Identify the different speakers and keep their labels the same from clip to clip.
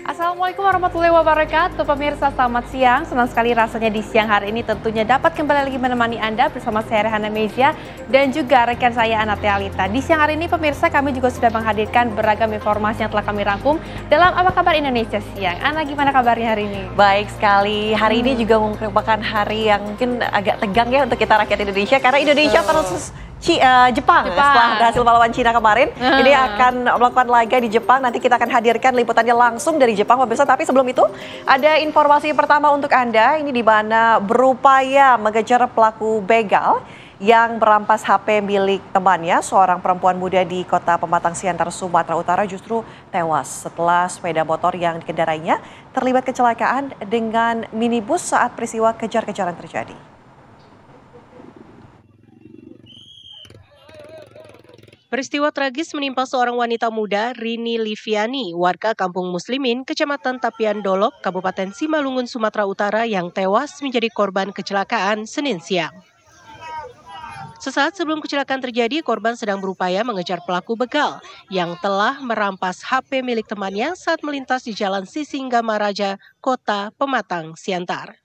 Speaker 1: Assalamualaikum warahmatullahi wabarakatuh. Pemirsa, selamat siang. Senang sekali rasanya di siang hari ini tentunya dapat kembali lagi menemani Anda bersama saya Rehana Meja dan juga rekan saya Ana Tealita. Di siang hari ini pemirsa, kami juga sudah menghadirkan beragam informasi yang telah kami rangkum dalam Apa Kabar Indonesia Siang. Ana, gimana kabarnya hari ini?
Speaker 2: Baik sekali. Hari ini juga merupakan hari yang mungkin agak tegang ya untuk kita rakyat Indonesia karena Indonesia versus Jepang setelah berhasil melawan Cina kemarin. Ini akan melakukan laga di Jepang. Nanti kita akan hadirkan liputannya langsung dari Jepang pemirsa. Tapi sebelum itu ada informasi pertama untuk Anda. Ini di mana berupaya mengejar pelaku begal yang merampas HP milik temannya. Seorang perempuan muda di kota Pematang Siantar, Sumatera Utara justru tewas setelah sepeda motor yang dikendarainya terlibat kecelakaan dengan minibus saat peristiwa kejar-kejaran terjadi.
Speaker 3: Peristiwa tragis menimpa seorang wanita muda, Rini Liviani, warga Kampung Muslimin, Kecamatan Tapian Dolok, Kabupaten Simalungun, Sumatera Utara yang tewas menjadi korban kecelakaan Senin siang. Sesaat sebelum kecelakaan terjadi, korban sedang berupaya mengejar pelaku begal yang telah merampas HP milik temannya saat melintas di Jalan Sisingamaraja, Kota Pematang Siantar.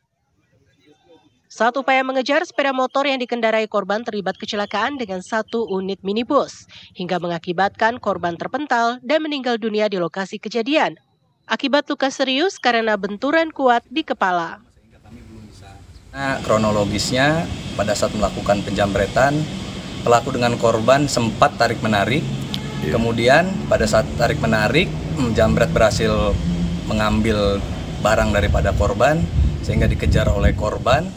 Speaker 3: Saat upaya mengejar, sepeda motor yang dikendarai korban terlibat kecelakaan dengan satu unit minibus, hingga mengakibatkan korban terpental dan meninggal dunia di lokasi kejadian. Akibat luka serius karena benturan kuat di kepala.
Speaker 4: Nah, kronologisnya pada saat melakukan penjamretan, pelaku dengan korban sempat tarik-menarik. Kemudian pada saat tarik-menarik, jambret berhasil mengambil barang daripada korban sehingga dikejar oleh korban.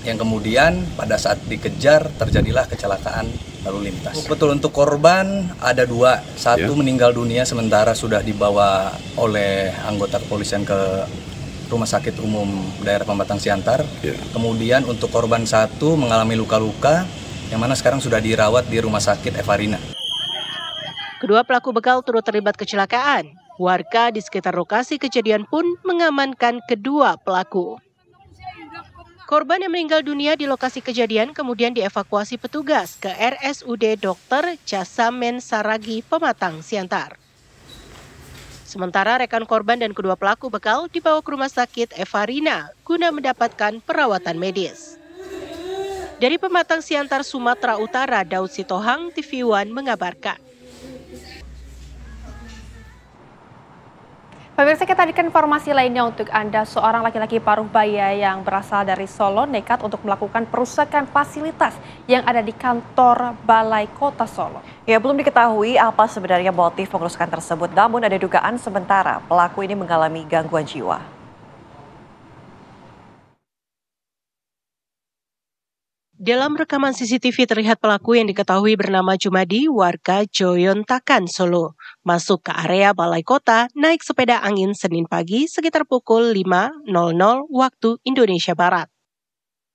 Speaker 4: Yang kemudian pada saat dikejar terjadilah kecelakaan lalu lintas. Betul, untuk korban ada dua, satu meninggal dunia sementara sudah dibawa oleh anggota kepolisian ke Rumah Sakit Umum Daerah Pematang Siantar. Kemudian untuk korban satu mengalami luka-luka yang mana sekarang sudah dirawat di Rumah Sakit Evarina.
Speaker 3: Kedua pelaku begal turut terlibat kecelakaan. Warga di sekitar lokasi kejadian pun mengamankan kedua pelaku. Korban yang meninggal dunia di lokasi kejadian kemudian dievakuasi petugas ke RSUD Dr. Jasamen Saragi, Pematang Siantar. Sementara rekan korban dan kedua pelaku begal dibawa ke Rumah Sakit Evarina guna mendapatkan perawatan medis. Dari Pematang Siantar, Sumatera Utara, Daud Sitohang, TV One mengabarkan.
Speaker 1: Pemirsa, kita hadirkan informasi lainnya untuk Anda. Seorang laki-laki paruh baya yang berasal dari Solo nekat untuk melakukan perusakan fasilitas yang ada di kantor Balai Kota Solo.
Speaker 2: Ya, belum diketahui apa sebenarnya motif pengerusakan tersebut, namun ada dugaan sementara pelaku ini mengalami gangguan jiwa.
Speaker 3: Dalam rekaman CCTV terlihat pelaku yang diketahui bernama Jumadi, warga Joyontakan, Solo, masuk ke area Balai Kota naik sepeda angin Senin pagi sekitar pukul 5.00 waktu Indonesia Barat.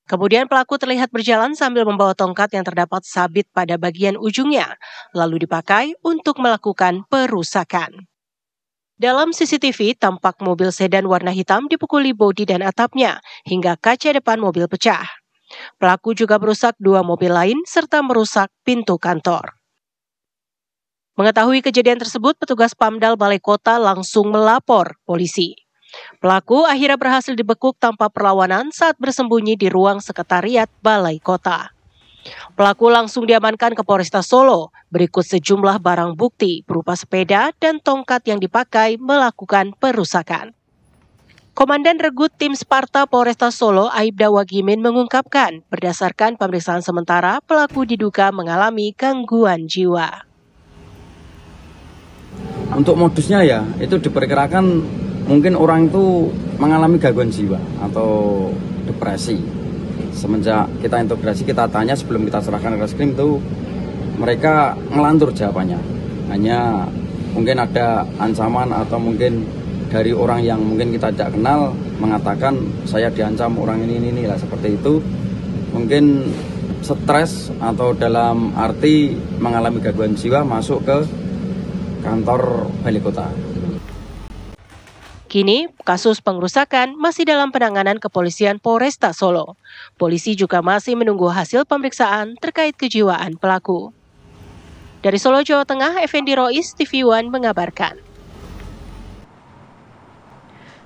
Speaker 3: Kemudian pelaku terlihat berjalan sambil membawa tongkat yang terdapat sabit pada bagian ujungnya, lalu dipakai untuk melakukan perusakan. Dalam CCTV tampak mobil sedan warna hitam dipukuli bodi dan atapnya hingga kaca depan mobil pecah. Pelaku juga merusak dua mobil lain serta merusak pintu kantor. Mengetahui kejadian tersebut, petugas Pamdal Balai Kota langsung melapor polisi. Pelaku akhirnya berhasil dibekuk tanpa perlawanan saat bersembunyi di ruang sekretariat Balai Kota. Pelaku langsung diamankan ke Polresta Solo, berikut sejumlah barang bukti berupa sepeda dan tongkat yang dipakai melakukan perusakan. Komandan Regut Tim Sparta Polresta Solo, Aibda Wagimin mengungkapkan, berdasarkan pemeriksaan sementara, pelaku diduga mengalami gangguan jiwa.
Speaker 5: Untuk modusnya ya, itu diperkirakan mungkin orang itu mengalami gangguan jiwa atau depresi. Semenjak kita integrasi, kita tanya sebelum kita serahkan ke reskrim itu, mereka ngelantur jawabannya. Hanya mungkin ada ancaman atau mungkin dari orang yang mungkin kita tidak kenal mengatakan saya diancam orang ini lah, seperti itu. Mungkin stres atau dalam arti mengalami gangguan jiwa masuk ke kantor Balai Kota.
Speaker 3: Kini, kasus pengerusakan masih dalam penanganan kepolisian Polresta Solo. Polisi juga masih menunggu hasil pemeriksaan terkait kejiwaan pelaku. Dari Solo, Jawa Tengah, Effendi Rois, TV One mengabarkan.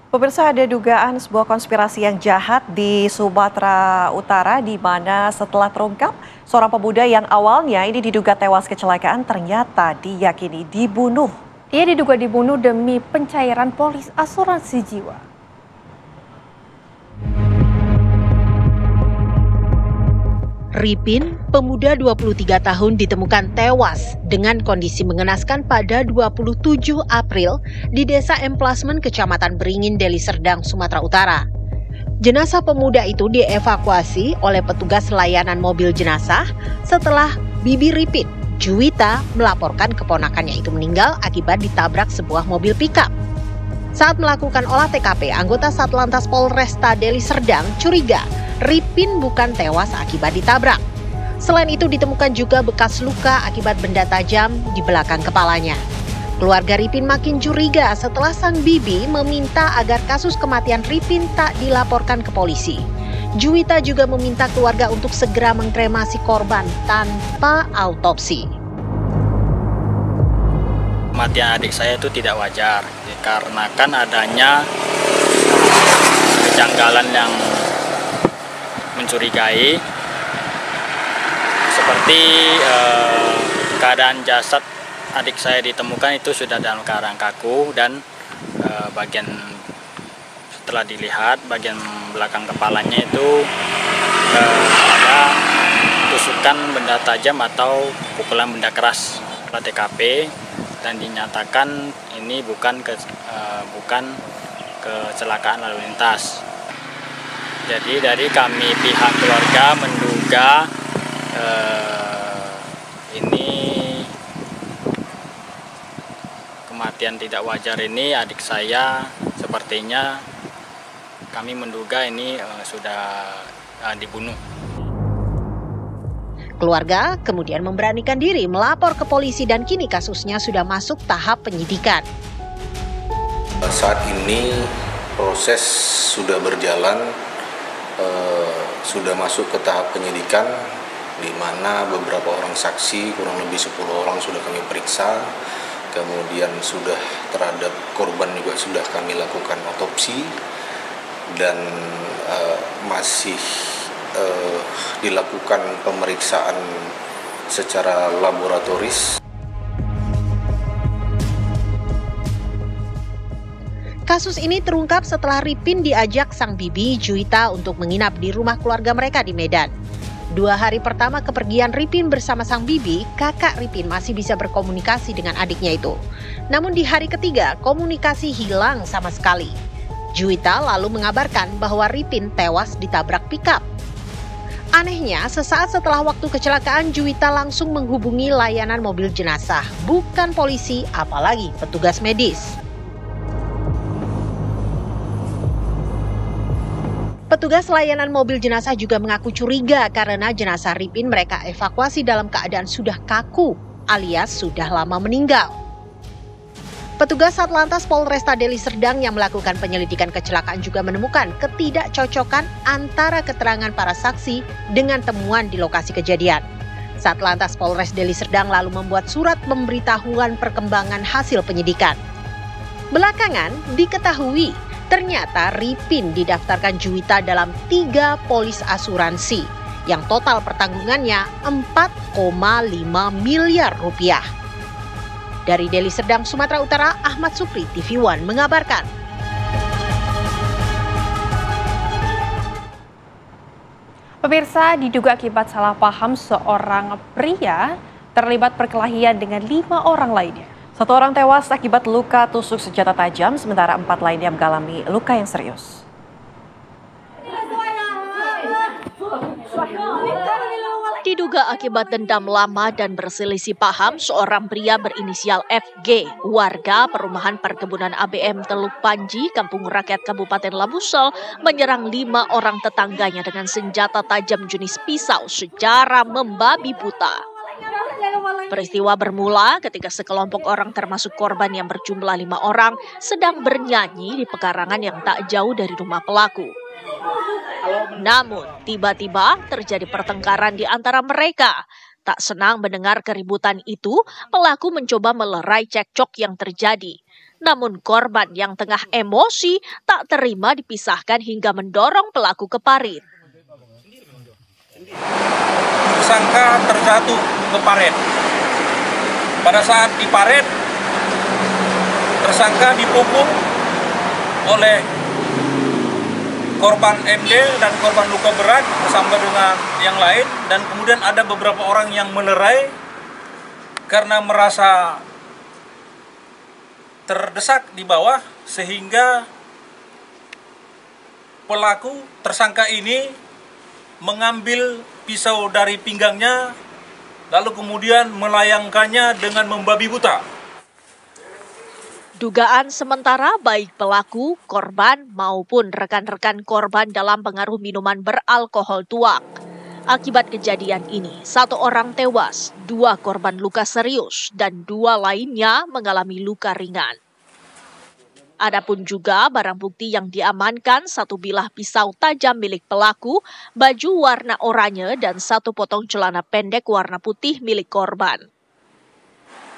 Speaker 2: Pemirsa, ada dugaan sebuah konspirasi yang jahat di Sumatera Utara di mana setelah terungkap seorang pemuda yang awalnya ini diduga tewas kecelakaan ternyata diyakini dibunuh.
Speaker 1: Ia diduga dibunuh demi pencairan polis asuransi jiwa.
Speaker 3: Ripin, pemuda 23 tahun ditemukan tewas dengan kondisi mengenaskan pada 27 April di Desa Emplasmen, Kecamatan Beringin, Deli Serdang, Sumatera Utara. Jenazah pemuda itu dievakuasi oleh petugas layanan mobil jenazah setelah Bibi Ripin, Juwita, melaporkan keponakannya itu meninggal akibat ditabrak sebuah mobil pickup. Saat melakukan olah TKP, anggota Satlantas Polresta Deli Serdang curiga Ripin bukan tewas akibat ditabrak. Selain itu ditemukan juga bekas luka akibat benda tajam di belakang kepalanya. Keluarga Ripin makin curiga setelah sang bibi meminta agar kasus kematian Ripin tak dilaporkan ke polisi. Juwita juga meminta keluarga untuk segera mengkremasi korban tanpa autopsi.
Speaker 6: Kematian adik saya itu tidak wajar, dikarenakan adanya kejanggalan yang mencurigai, seperti keadaan jasad adik saya ditemukan itu sudah dalam keadaan kaku dan bagian setelah dilihat bagian belakang kepalanya itu ada tusukan benda tajam atau pukulan benda keras pada TKP dan dinyatakan ini bukan kecelakaan lalu lintas. Jadi dari kami pihak keluarga menduga ini kematian tidak wajar ini adik saya, sepertinya kami menduga ini sudah dibunuh.
Speaker 3: Keluarga kemudian memberanikan diri melapor ke polisi dan kini kasusnya sudah masuk tahap penyidikan.
Speaker 7: Saat ini proses sudah berjalan. Sudah masuk ke tahap penyidikan di mana beberapa orang saksi, kurang lebih 10 orang sudah kami periksa, kemudian sudah terhadap korban juga sudah kami lakukan otopsi dan masih dilakukan pemeriksaan secara laboratoris.
Speaker 3: Kasus ini terungkap setelah Ripin diajak sang bibi Juwita untuk menginap di rumah keluarga mereka di Medan. 2 hari pertama kepergian Ripin bersama sang bibi, kakak Ripin masih bisa berkomunikasi dengan adiknya itu. Namun di hari ketiga, komunikasi hilang sama sekali. Juwita lalu mengabarkan bahwa Ripin tewas ditabrak pickup. Anehnya, sesaat setelah waktu kecelakaan, Juwita langsung menghubungi layanan mobil jenazah, bukan polisi apalagi petugas medis. Petugas layanan mobil jenazah juga mengaku curiga karena jenazah Ripin mereka evakuasi dalam keadaan sudah kaku alias sudah lama meninggal. Petugas Satlantas Polresta Deli Serdang yang melakukan penyelidikan kecelakaan juga menemukan ketidakcocokan antara keterangan para saksi dengan temuan di lokasi kejadian. Satlantas Polres Deli Serdang lalu membuat surat pemberitahuan perkembangan hasil penyidikan. Belakangan diketahui ternyata Ripin didaftarkan Juwita dalam 3 polis asuransi yang total pertanggungannya 4,5 miliar rupiah. Dari Deli Serdang, Sumatera Utara, Ahmad Supri, TV One mengabarkan.
Speaker 1: Pemirsa, diduga akibat salah paham seorang pria terlibat perkelahian dengan 5 orang lainnya.
Speaker 2: 1 orang tewas akibat luka tusuk senjata tajam, sementara 4 lainnya mengalami luka yang serius.
Speaker 3: Diduga akibat dendam lama dan berselisih paham, seorang pria berinisial FG, warga perumahan perkebunan ABM Teluk Panji, Kampung Rakyat Kabupaten Labusel, menyerang 5 orang tetangganya dengan senjata tajam jenis pisau secara membabi buta. Peristiwa bermula ketika sekelompok orang termasuk korban yang berjumlah 5 orang sedang bernyanyi di pekarangan yang tak jauh dari rumah pelaku. Namun, tiba-tiba terjadi pertengkaran di antara mereka. Tak senang mendengar keributan itu, pelaku mencoba melerai cekcok yang terjadi.
Speaker 8: Namun korban yang tengah emosi tak terima dipisahkan hingga mendorong pelaku ke parit.
Speaker 9: Tersangka terjatuh ke paret. Pada saat di paret, tersangka dipukul oleh korban MD dan korban luka berat bersama dengan yang lain, dan kemudian ada beberapa orang yang melerai karena merasa terdesak di bawah, sehingga pelaku tersangka ini mengambil pisau dari pinggangnya lalu kemudian melayangkannya dengan membabi buta.
Speaker 8: Dugaan sementara baik pelaku, korban maupun rekan-rekan korban dalam pengaruh minuman beralkohol tuak. Akibat kejadian ini, 1 orang tewas, 2 korban luka serius, dan 2 lainnya mengalami luka ringan. Adapun juga barang bukti yang diamankan 1 bilah pisau tajam milik pelaku, baju warna oranye, dan 1 potong celana pendek warna putih milik korban.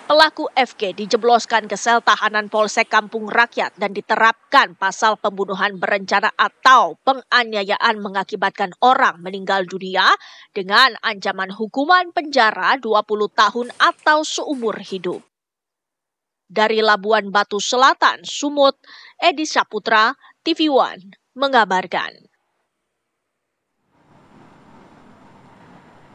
Speaker 8: Pelaku FG dijebloskan ke sel tahanan Polsek Kampung Rakyat dan diterapkan pasal pembunuhan berencana atau penganiayaan mengakibatkan orang meninggal dunia dengan ancaman hukuman penjara 20 tahun atau seumur hidup. Dari Labuan Batu Selatan, Sumut, Edi Saputra, TV One mengabarkan.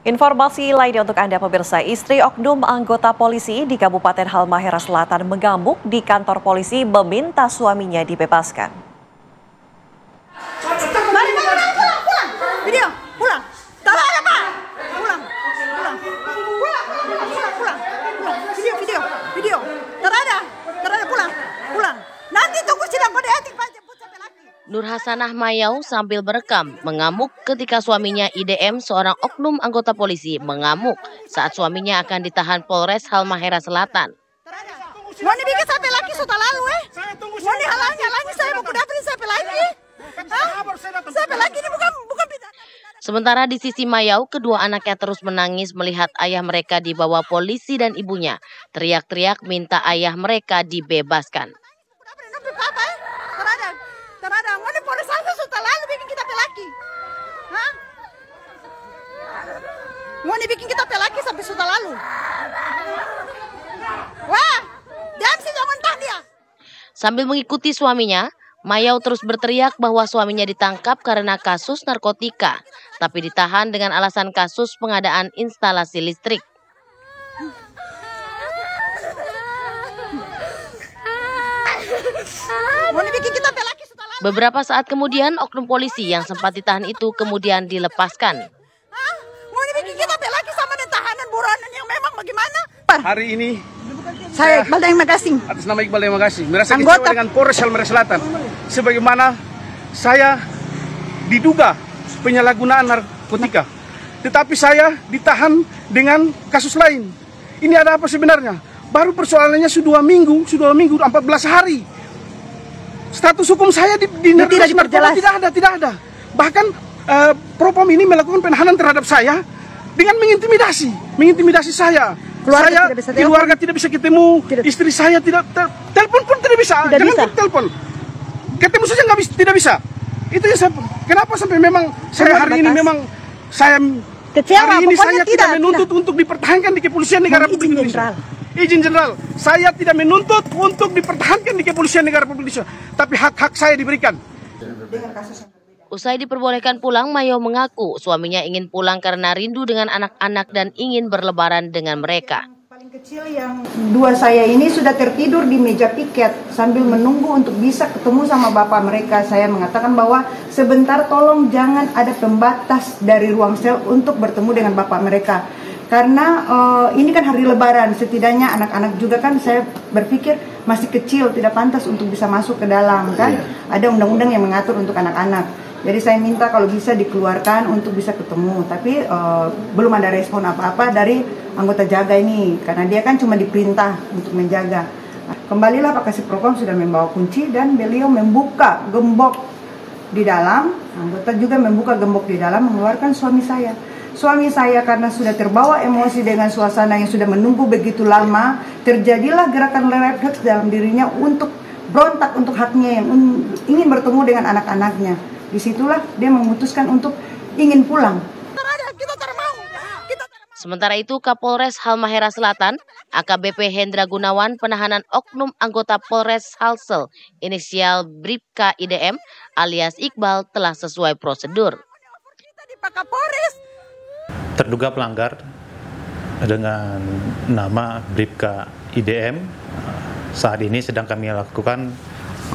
Speaker 2: Informasi lainnya untuk Anda pemirsa, istri oknum anggota polisi di Kabupaten Halmahera Selatan mengamuk di kantor polisi meminta suaminya dibebaskan.
Speaker 10: Mari, pulang. Video, pulang. Tak ada, Pak. Pulang. Video. Tak ada, pulang. Nanti tunggu sidang kode etik, Pak.
Speaker 11: Nur Hasanah Mayau sambil berekam mengamuk ketika suaminya IDM, seorang oknum anggota polisi, mengamuk saat suaminya akan ditahan Polres Halmahera Selatan.
Speaker 10: Mau bikin sampai lagi sudah lalu Mau halangi saya mau dapetin sampai lagi. Sampai lagi ini bukan pidana.
Speaker 11: Sementara di sisi Mayau, kedua anaknya terus menangis melihat ayah mereka dibawa polisi dan ibunya teriak-teriak minta ayah mereka dibebaskan.
Speaker 10: Terada, mana polisi sudah lalu bikin kita pelaki. Mau bikin kita pelaki sampai sudah lalu. Wah, diam sih jangan tak dia.
Speaker 11: Sambil mengikuti suaminya, Mayau terus berteriak bahwa suaminya ditangkap karena kasus narkotika, tapi ditahan dengan alasan kasus pengadaan instalasi listrik.
Speaker 10: Mau bikin kita pelaki.
Speaker 11: Beberapa saat kemudian, oknum polisi yang sempat ditahan itu kemudian dilepaskan.
Speaker 10: Mau bikin kita lagi sama tahanan buronan yang memang bagaimana?
Speaker 9: Hari ini
Speaker 10: saya Iqbal Dayang Magasing.
Speaker 9: Atas nama Iqbal Dayang Magasing merasa kecewa dengan Polres Halmahera Selatan, sebagaimana saya diduga penyalahgunaan narkotika, tetapi saya ditahan dengan kasus lain. Ini ada apa sebenarnya? Baru persoalannya sudah 2 minggu, 14 hari. Status hukum saya di narkoba tidak ada. Bahkan Propam ini melakukan penahanan terhadap saya dengan mengintimidasi saya. Keluarga tidak bisa ketemu, istri saya tidak telepon pun tidak bisa. Jangan telepon. Ketemu saja tidak bisa. Itu yang kenapa sampai memang saya hari ini memang saya
Speaker 10: kecewa.
Speaker 9: Hari ini saya tidak menuntut untuk dipertahankan di Kepolisian Negara Republik Indonesia. Izin Jenderal, saya tidak menuntut untuk dipertahankan di Kepolisian Negara Republik Indonesia, tapi hak-hak saya diberikan.
Speaker 11: Usai diperbolehkan pulang, Mayau mengaku suaminya ingin pulang karena rindu dengan anak-anak dan ingin berlebaran dengan mereka.
Speaker 10: Paling kecil yang 2 saya ini sudah tertidur di meja piket sambil menunggu untuk bisa ketemu sama bapak mereka. Saya mengatakan bahwa sebentar tolong jangan ada pembatas dari ruang sel untuk bertemu dengan bapak mereka. Karena ini kan hari lebaran, setidaknya anak-anak juga kan saya berpikir masih kecil, tidak pantas untuk bisa masuk ke dalam kan. Ada undang-undang yang mengatur untuk anak-anak. Jadi saya minta kalau bisa dikeluarkan untuk bisa ketemu. Tapi belum ada respon apa-apa dari anggota jaga ini. Karena dia kan cuma diperintah untuk menjaga. Kembalilah Pak Kasih Propam sudah membawa kunci dan beliau membuka gembok di dalam. Anggota juga membuka gembok di dalam mengeluarkan suami saya. suami saya karena sudah terbawa emosi dengan suasana yang sudah menunggu begitu lama, terjadilah gerakan refleks dalam dirinya untuk berontak untuk haknya yang ingin bertemu dengan anak-anaknya. Disitulah dia memutuskan untuk ingin pulang.
Speaker 11: Sementara itu, Kapolres Halmahera Selatan, AKBP Hendra Gunawan, penahanan oknum anggota Polres Halsel, inisial Bribka IDM alias Iqbal telah sesuai prosedur.
Speaker 12: Terduga pelanggar dengan nama Bribka IDM saat ini sedang kami lakukan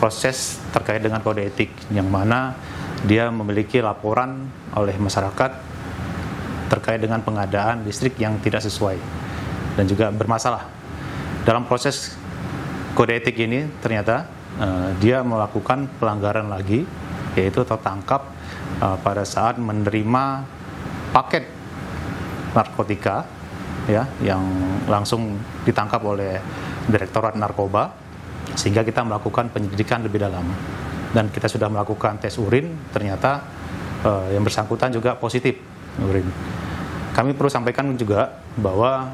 Speaker 12: proses terkait dengan kode etik, yang mana dia memiliki laporan oleh masyarakat terkait dengan pengadaan listrik yang tidak sesuai dan juga bermasalah. Dalam proses kode etik ini ternyata dia melakukan pelanggaran lagi, yaitu tertangkap pada saat menerima paket narkotika ya, yang langsung ditangkap oleh Direktorat Narkoba, sehingga kita melakukan penyelidikan lebih dalam dan kita sudah melakukan tes urin. Ternyata yang bersangkutan juga positif urin. Kami perlu sampaikan juga bahwa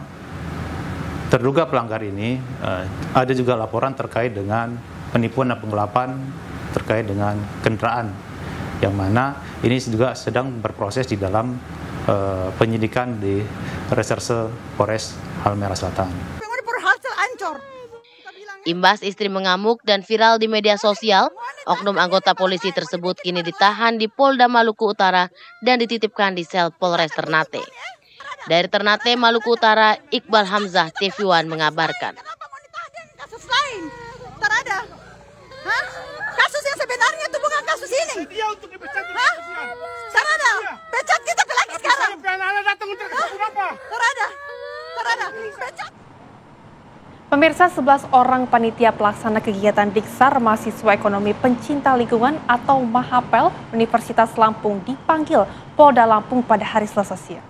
Speaker 12: terduga pelanggar ini ada juga laporan terkait dengan penipuan dan penggelapan terkait dengan kendaraan, yang mana ini juga sedang berproses di dalam penyidikan di Reserse Polres Halmahera Selatan.
Speaker 11: Imbas istri mengamuk dan viral di media sosial, oknum anggota polisi tersebut kini ditahan di Polda Maluku Utara dan dititipkan di sel Polres Ternate. Dari Ternate, Maluku Utara, Iqbal Hamzah, TV One mengabarkan.
Speaker 13: Kasus lain, terada. Kasus yang sebenarnya itu bukan kasus ini. Terada, pecat kita lagi sekarang. Terada, pecat.
Speaker 1: Pemirsa, 11 orang panitia pelaksana kegiatan Diksar Mahasiswa Ekonomi Pencinta Lingkungan atau Mahapel Universitas Lampung dipanggil Polda Lampung pada hari Selasa siang.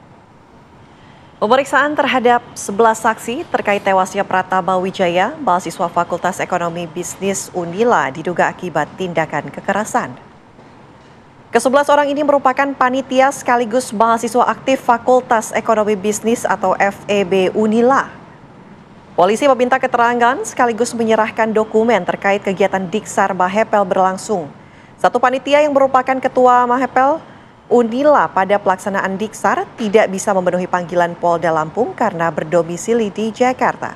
Speaker 2: Pemeriksaan terhadap 11 saksi terkait tewasnya Pratama Wijaya, mahasiswa Fakultas Ekonomi Bisnis Unila, diduga akibat tindakan kekerasan. Ke-11 orang ini merupakan panitia sekaligus mahasiswa aktif Fakultas Ekonomi Bisnis atau FEB Unila. Polisi meminta keterangan sekaligus menyerahkan dokumen terkait kegiatan Diksar Mahepel berlangsung. Satu panitia yang merupakan ketua Mahepel Unila pada pelaksanaan Diksar tidak bisa memenuhi panggilan Polda Lampung karena berdomisili di Jakarta.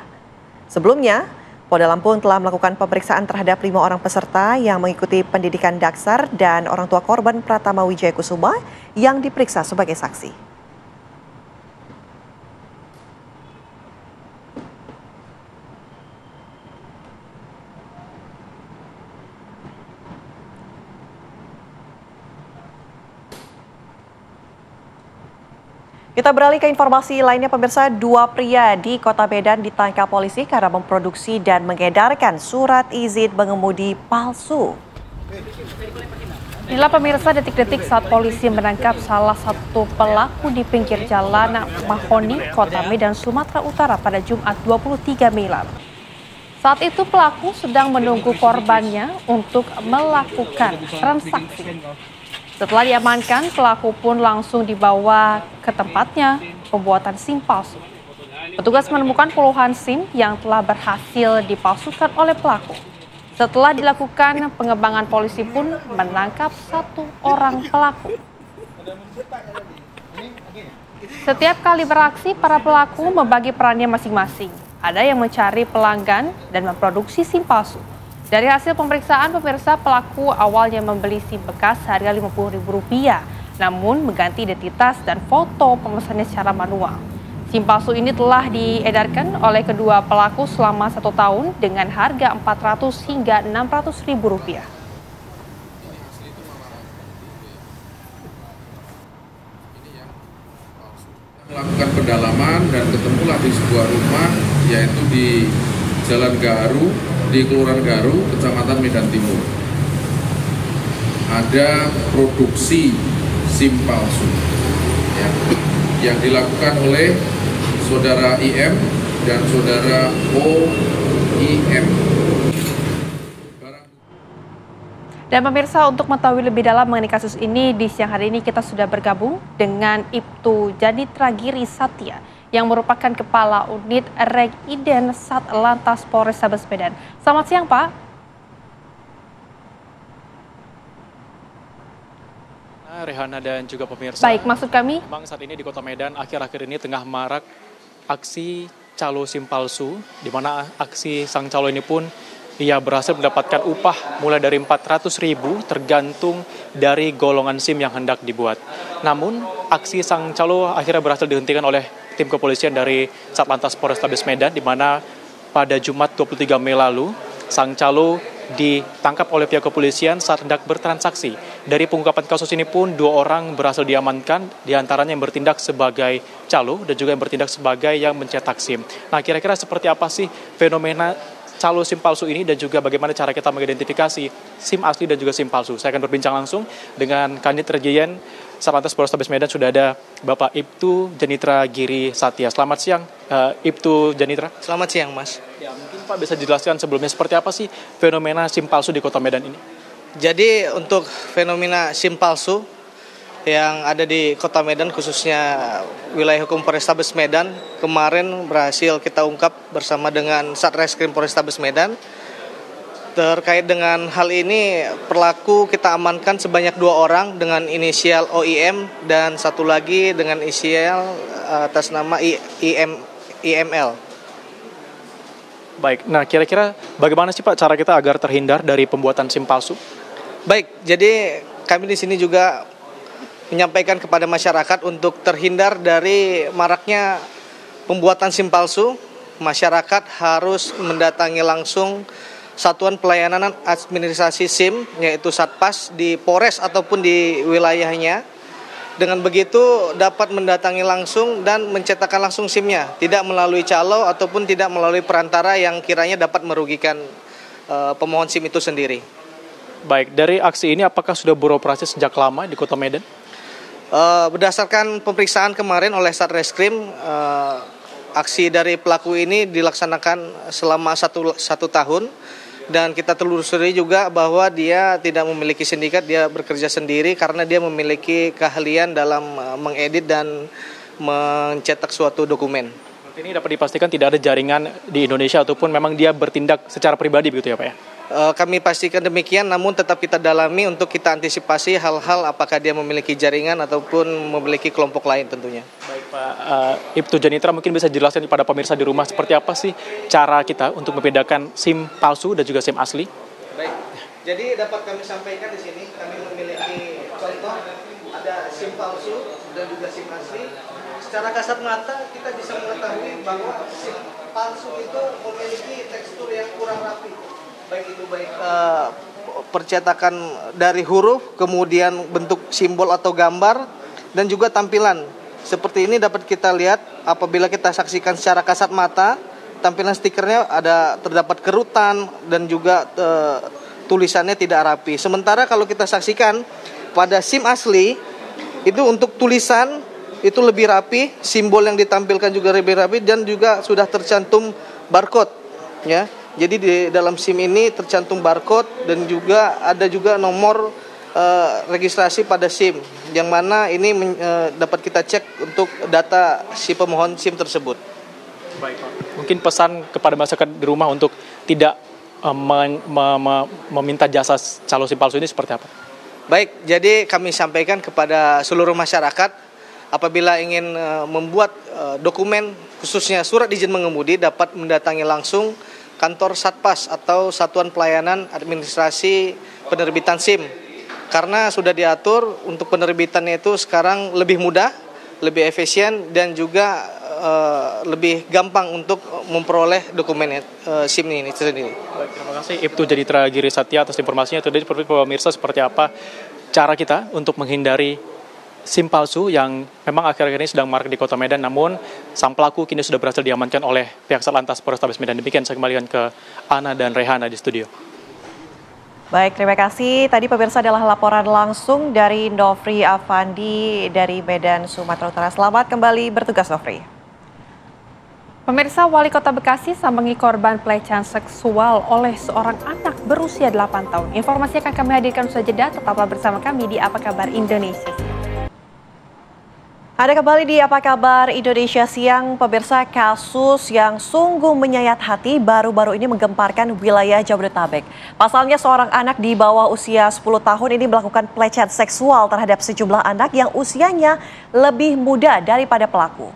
Speaker 2: Sebelumnya, Polda Lampung telah melakukan pemeriksaan terhadap 5 orang peserta yang mengikuti pendidikan Daksar dan orang tua korban Pratama Wijaya Kusuma yang diperiksa sebagai saksi. Kita beralih ke informasi lainnya, pemirsa. 2 pria di Kota Medan ditangkap polisi karena memproduksi dan mengedarkan surat izin mengemudi palsu.
Speaker 1: Inilah pemirsa detik-detik saat polisi menangkap salah satu pelaku di pinggir jalan Mahoni, Kota Medan, Sumatera Utara pada Jumat 23 Mei lalu. Saat itu pelaku sedang menunggu korbannya untuk melakukan transaksi. Setelah diamankan, pelaku pun langsung dibawa ke tempatnya pembuatan SIM palsu. Petugas menemukan puluhan SIM yang telah berhasil dipalsukan oleh pelaku. Setelah dilakukan pengembangan, polisi pun menangkap 1 orang pelaku. Setiap kali beraksi, para pelaku membagi perannya masing-masing. Ada yang mencari pelanggan dan memproduksi SIM palsu. Dari hasil pemeriksaan, pemirsa, pelaku awalnya membeli SIM bekas harga Rp50.000, namun mengganti identitas dan foto pemesannya secara manual. SIM palsu ini telah diedarkan oleh kedua pelaku selama 1 tahun dengan harga Rp400 hingga Rp600.000.
Speaker 14: Melakukan pendalaman dan ketemulah di sebuah rumah, yaitu di Jalan Garu, di Kelurahan Garu, Kecamatan Medan Timur. Ada produksi SIM palsu yang dilakukan oleh saudara IM dan saudara OIM.
Speaker 1: Dan pemirsa, untuk mengetahui lebih dalam mengenai kasus ini, di siang hari ini kita sudah bergabung dengan Ibtu Janitra Giri Satya yang merupakan Kepala Unit Reg-Iden Satlantas Polrestabes Medan. Selamat siang, Pak.
Speaker 15: Rehana dan juga pemirsa.
Speaker 1: Baik, maksud kami.
Speaker 15: Memang saat ini di Kota Medan akhir-akhir ini tengah marak aksi calo SIM palsu, di mana aksi sang calo ini pun ia berhasil mendapatkan upah mulai dari 400.000 tergantung dari golongan SIM yang hendak dibuat. Namun, aksi sang calo akhirnya berhasil dihentikan oleh tim kepolisian dari Satlantas Polrestabes Medan, di mana pada Jumat 23 Mei lalu, sang calo ditangkap oleh pihak kepolisian saat hendak bertransaksi. Dari pengungkapan kasus ini pun 2 orang berhasil diamankan, diantaranya yang bertindak sebagai calo dan juga yang bertindak sebagai yang mencetak SIM. Nah, kira-kira seperti apa sih fenomena calo SIM palsu ini dan juga bagaimana cara kita mengidentifikasi SIM asli dan juga SIM palsu? Saya akan berbincang langsung dengan Kanit Regian Satlantas Polrestabes Medan. Sudah ada Bapak Ibtu Janitra Giri Satya. Selamat siang, Ibtu Janitra.
Speaker 16: Selamat siang, Mas.
Speaker 15: Ya, mungkin Pak bisa dijelaskan sebelumnya seperti apa sih fenomena SIM palsu di Kota Medan ini?
Speaker 16: Jadi untuk fenomena SIM palsu yang ada di Kota Medan, khususnya wilayah hukum Polrestabes Medan, kemarin berhasil kita ungkap bersama dengan Satreskrim Polrestabes Medan. Terkait dengan hal ini, pelaku kita amankan sebanyak 2 orang dengan inisial OIM dan satu lagi dengan inisial atas nama IML.
Speaker 15: Baik, nah kira-kira bagaimana sih Pak cara kita agar terhindar dari pembuatan SIM palsu?
Speaker 16: Baik, jadi kami di sini juga menyampaikan kepada masyarakat untuk terhindar dari maraknya pembuatan SIM palsu. Masyarakat harus mendatangi langsung Satuan Pelayanan Administrasi SIM, yaitu Satpas, di Polres ataupun di wilayahnya. Dengan begitu dapat mendatangi langsung dan mencetakkan langsung SIM-nya, tidak melalui calo ataupun tidak melalui perantara yang kiranya dapat merugikan pemohon SIM itu sendiri.
Speaker 15: Baik, dari aksi ini apakah sudah beroperasi sejak lama di Kota Medan?
Speaker 16: Berdasarkan pemeriksaan kemarin oleh Satreskrim, aksi dari pelaku ini dilaksanakan selama satu tahun, dan kita telusuri juga bahwa dia tidak memiliki sindikat, dia bekerja sendiri karena dia memiliki keahlian dalam mengedit dan mencetak suatu dokumen.
Speaker 15: Ini dapat dipastikan tidak ada jaringan di Indonesia ataupun memang dia bertindak secara pribadi begitu ya Pak ya?
Speaker 16: Kami pastikan demikian, namun tetap kita dalami untuk kita antisipasi hal-hal apakah dia memiliki jaringan ataupun memiliki kelompok lain tentunya.
Speaker 15: Baik Pak Ibtu Janitra, mungkin bisa jelaskan kepada pemirsa di rumah seperti apa sih cara kita untuk membedakan SIM palsu dan juga SIM asli?
Speaker 16: Baik, jadi dapat kami sampaikan di sini, kami memiliki contoh ada SIM palsu dan juga SIM asli. Secara kasat mata kita bisa mengetahui bahwa SIM palsu itu memiliki tekstur yang kurang rapi. Baik percetakan dari huruf, kemudian bentuk simbol atau gambar, dan juga tampilan. Seperti ini dapat kita lihat apabila kita saksikan secara kasat mata, tampilan stikernya terdapat kerutan dan juga tulisannya tidak rapi. Sementara kalau kita saksikan pada SIM asli, itu untuk tulisan itu lebih rapi, simbol yang ditampilkan juga lebih rapi, dan juga sudah tercantum barcode, ya. Jadi di dalam SIM ini tercantum barcode dan juga ada juga nomor registrasi pada SIM, yang mana ini dapat kita cek untuk data si pemohon SIM tersebut.
Speaker 15: Baik Pak. Mungkin pesan kepada masyarakat di rumah untuk tidak meminta jasa calo SIM palsu ini seperti apa?
Speaker 16: Baik, jadi kami sampaikan kepada seluruh masyarakat, apabila ingin membuat dokumen khususnya surat izin mengemudi dapat mendatangi langsung kantor Satpas atau Satuan Pelayanan Administrasi Penerbitan SIM. Karena sudah diatur untuk penerbitannya itu sekarang lebih mudah, lebih efisien, dan juga lebih gampang untuk memperoleh dokumen SIM ini sendiri.
Speaker 15: Baik, terima kasih Ibtu Janitra Giri Satya atas informasinya. Tadi pemirsa seperti apa cara kita untuk menghindari SIM palsu yang memang akhir-akhir ini sedang marak di Kota Medan, namun sang pelaku kini sudah berhasil diamankan oleh pihak Satlantas Polrestabes Medan. Demikian saya kembalikan ke Ana dan Rehana di studio.
Speaker 2: Baik, terima kasih. Tadi pemirsa adalah laporan langsung dari Nofri Afandi dari Medan, Sumatera Utara. Selamat kembali bertugas, Nofri.
Speaker 1: Pemirsa, Wali Kota Bekasi sambangi korban pelecehan seksual oleh seorang anak berusia 8 tahun. Informasi akan kami hadirkan usai jeda, tetaplah bersama kami di Apa Kabar Indonesia.
Speaker 2: Ada kembali di Apa Kabar Indonesia Siang, pemirsa. Kasus yang sungguh menyayat hati baru-baru ini menggemparkan wilayah Jabodetabek. Pasalnya seorang anak di bawah usia 10 tahun ini melakukan pelecehan seksual terhadap sejumlah anak yang usianya lebih muda daripada pelaku.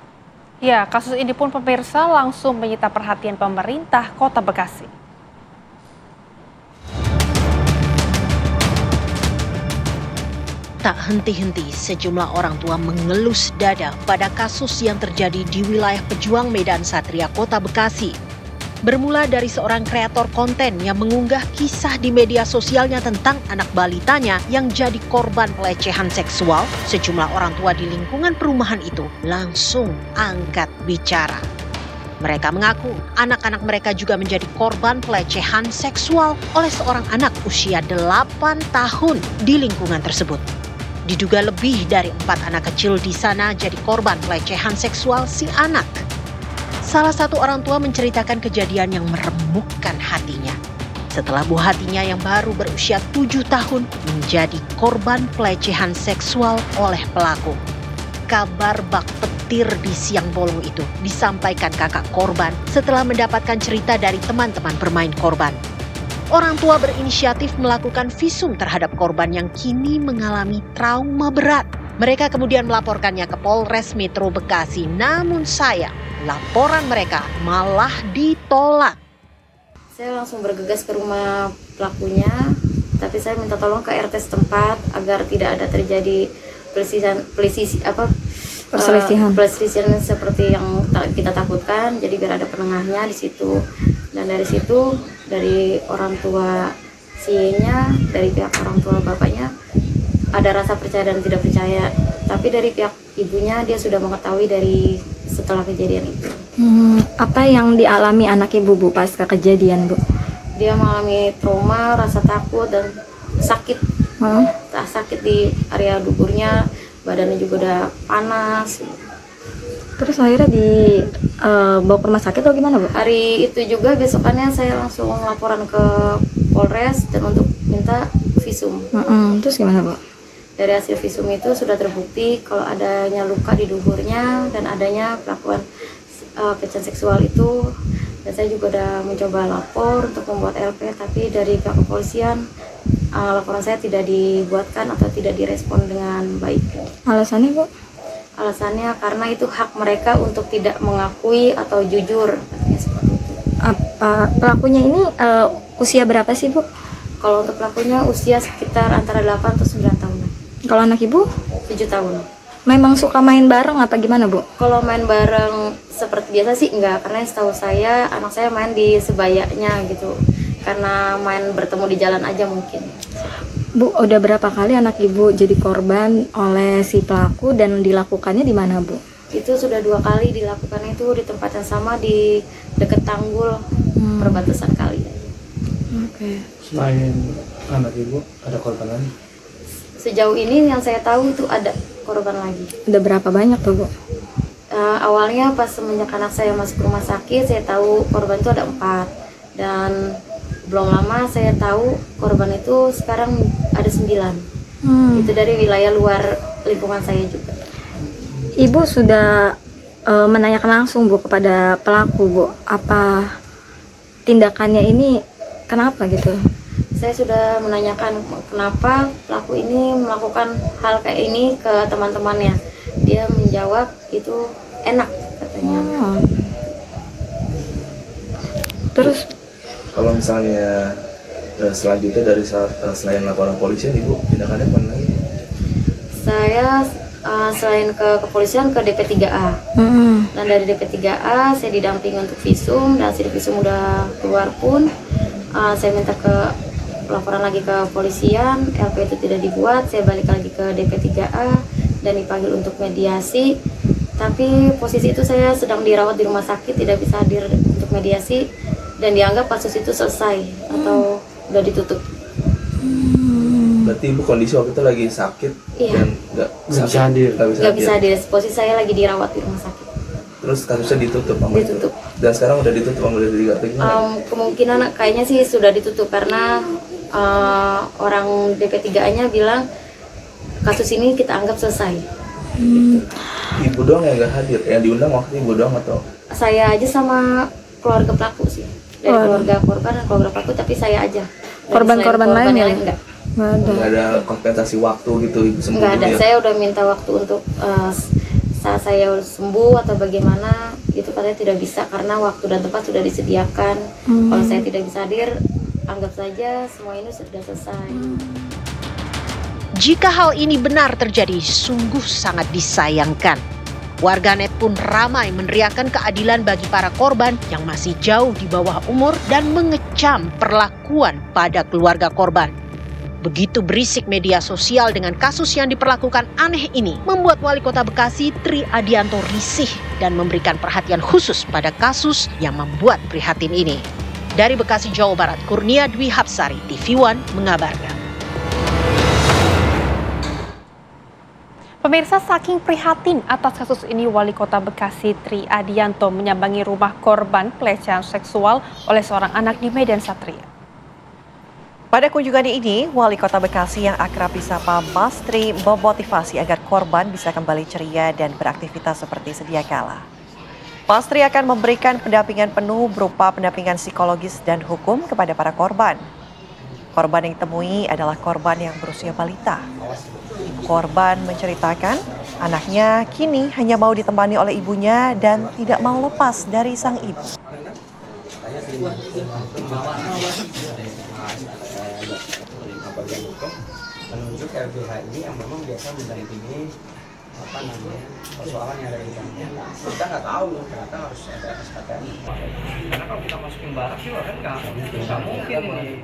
Speaker 1: Ya, kasus ini pun pemirsa langsung menyita perhatian pemerintah Kota Bekasi.
Speaker 8: Tak henti-henti sejumlah orang tua mengelus dada pada kasus yang terjadi di wilayah Pejuang Medan Satria, Kota Bekasi. Bermula dari seorang kreator konten yang mengunggah kisah di media sosialnya tentang anak balitanya yang jadi korban pelecehan seksual, sejumlah orang tua di lingkungan perumahan itu langsung angkat bicara. Mereka mengaku anak-anak mereka juga menjadi korban pelecehan seksual oleh seorang anak usia 8 tahun di lingkungan tersebut. Diduga lebih dari 4 anak kecil di sana jadi korban pelecehan seksual si anak. Salah satu orang tua menceritakan kejadian yang meremukkan hatinya. Setelah buah hatinya yang baru berusia 7 tahun menjadi korban pelecehan seksual oleh pelaku. Kabar bak petir di siang bolong itu disampaikan kakak korban setelah mendapatkan cerita dari teman-teman bermain korban. Orang tua berinisiatif melakukan visum terhadap korban yang kini mengalami trauma berat. Mereka kemudian melaporkannya ke Polres Metro Bekasi. Namun sayang, laporan mereka malah ditolak.
Speaker 17: Saya langsung bergegas ke rumah pelakunya, tapi saya minta tolong ke RT setempat agar tidak ada terjadi perselisihan seperti yang kita takutkan. Jadi biar ada penengahnya di situ. Dan dari situ, dari orang tua sienya, dari pihak orang tua bapaknya, ada rasa percaya dan tidak percaya. Tapi dari pihak ibunya, dia sudah mengetahui dari setelah kejadian itu.
Speaker 18: Apa yang dialami anak ibu, Bu, pasca kejadian, Bu?
Speaker 17: Dia mengalami trauma, rasa takut, dan sakit. Sakit di area duburnya, badannya juga udah panas.
Speaker 18: Terus akhirnya dibawa ke rumah sakit atau gimana, Bu?
Speaker 17: Hari itu juga besokannya saya langsung laporan ke Polres dan untuk minta visum.
Speaker 18: Terus gimana, Bu?
Speaker 17: Dari hasil visum itu sudah terbukti kalau adanya luka di duburnya dan adanya pelakuan pelecehan seksual itu. Dan saya juga udah mencoba lapor untuk membuat LP, tapi dari pihak kepolisian laporan saya tidak dibuatkan atau tidak direspon dengan baik.
Speaker 18: Alasannya, Bu?
Speaker 17: Alasannya karena itu hak mereka untuk tidak mengakui atau jujur.
Speaker 18: Pelakunya ini usia berapa sih, Bu?
Speaker 17: Kalau untuk pelakunya usia sekitar antara 8 atau 9 tahun.
Speaker 18: Kalau anak ibu?
Speaker 17: 7 tahun.
Speaker 18: Memang suka main bareng apa gimana, Bu?
Speaker 17: Kalau main bareng seperti biasa sih enggak, karena setahu saya anak saya main di sebayanya gitu. Karena main bertemu di jalan aja mungkin.
Speaker 18: Bu, udah berapa kali anak ibu jadi korban oleh si pelaku dan dilakukannya di mana, Bu?
Speaker 17: Itu sudah 2 kali dilakukan, itu di tempat yang sama di dekat tanggul perbatasan kali.
Speaker 18: Oke.
Speaker 19: Selain anak ibu, ada korban lain?
Speaker 17: Sejauh ini yang saya tahu itu ada korban lagi.
Speaker 18: Udah berapa banyak tuh, Bu?
Speaker 17: Awalnya pas semenjak anak saya masuk rumah sakit, saya tahu korban itu ada 4. Dan belum lama saya tahu korban itu sekarang ada 9. Itu dari wilayah luar lingkungan saya juga.
Speaker 18: Ibu sudah menanyakan langsung, Bu, kepada pelaku, Bu, apa tindakannya ini, kenapa gitu?
Speaker 17: Saya sudah menanyakan kenapa pelaku ini melakukan hal kayak ini ke teman-temannya. Dia menjawab itu enak katanya.
Speaker 18: Terus
Speaker 20: kalau misalnya selanjutnya dari selain laporan polisi, Ibu tindakannya apa lagi?
Speaker 17: Saya selain ke kepolisian ke DP3A. Dan dari DP3A saya didampingi untuk visum, dan hasil visum udah keluar pun saya minta ke laporan lagi ke kepolisian, LP itu tidak dibuat, saya balik lagi ke DP3A dan dipanggil untuk mediasi. Tapi posisi itu saya sedang dirawat di rumah sakit, tidak bisa hadir untuk mediasi, dan dianggap kasus itu selesai atau udah ditutup.
Speaker 20: Berarti Ibu kondisi waktu itu lagi sakit, dan nggak bisa hadir.
Speaker 17: Nggak bisa hadir. Posisi saya lagi dirawat di rumah sakit.
Speaker 20: Terus kasusnya ditutup?
Speaker 17: Ditutup.
Speaker 20: Dan sekarang udah ditutup sama dari tiga
Speaker 17: kemungkinan kayaknya sih sudah ditutup karena orang DP3A-nya bilang kasus ini kita anggap selesai.
Speaker 20: Ibu doang yang nggak hadir, yang diundang waktu ibu doang atau?
Speaker 17: Saya aja sama keluarga pelaku sih, dari keluarga korban dan keluarga pelaku, tapi saya aja.
Speaker 18: Korban-korban lain ya?
Speaker 17: Enggak.
Speaker 20: Nggak ada kompensasi waktu gitu ibu sembuh?
Speaker 17: Nggak ada,
Speaker 20: ya?
Speaker 17: saya udah minta waktu untuk saat saya sembuh atau bagaimana, itu katanya tidak bisa karena waktu dan tempat sudah disediakan. Kalau saya tidak bisa hadir, anggap saja semua ini sudah selesai.
Speaker 8: Jika hal ini benar terjadi, sungguh sangat disayangkan. Warganet pun ramai meneriakan keadilan bagi para korban yang masih jauh di bawah umur dan mengecam perlakuan pada keluarga korban. Begitu berisik media sosial dengan kasus yang diperlakukan aneh ini, membuat Wali Kota Bekasi Tri Adianto risih dan memberikan perhatian khusus pada kasus yang membuat prihatin ini. Dari Bekasi, Jawa Barat, Kurnia Dwi Hapsari, TV One mengabarkan.
Speaker 1: Pemirsa, saking prihatin atas kasus ini, Wali Kota Bekasi Tri Adianto menyambangi rumah korban pelecehan seksual oleh seorang anak di Medan Satria.
Speaker 2: Pada kunjungannya ini, Wali Kota Bekasi yang akrab disapa Mas Tri memotivasi agar korban bisa kembali ceria dan beraktivitas seperti sedia kala. Mas Tri akan memberikan pendampingan penuh berupa pendampingan psikologis dan hukum kepada para korban. Korban yang ditemui adalah korban yang berusia balita. Ibu korban menceritakan anaknya kini hanya mau ditemani oleh ibunya dan tidak mau lepas dari sang ibu.
Speaker 21: Menunjuk LBH ini yang memang biasa mendampingi persoalan yang ada di dalamnya. Kita nggak tahu ternyata harus ada SKTM. Karena kalau kita masukin barang sih kan nggak mungkin ini.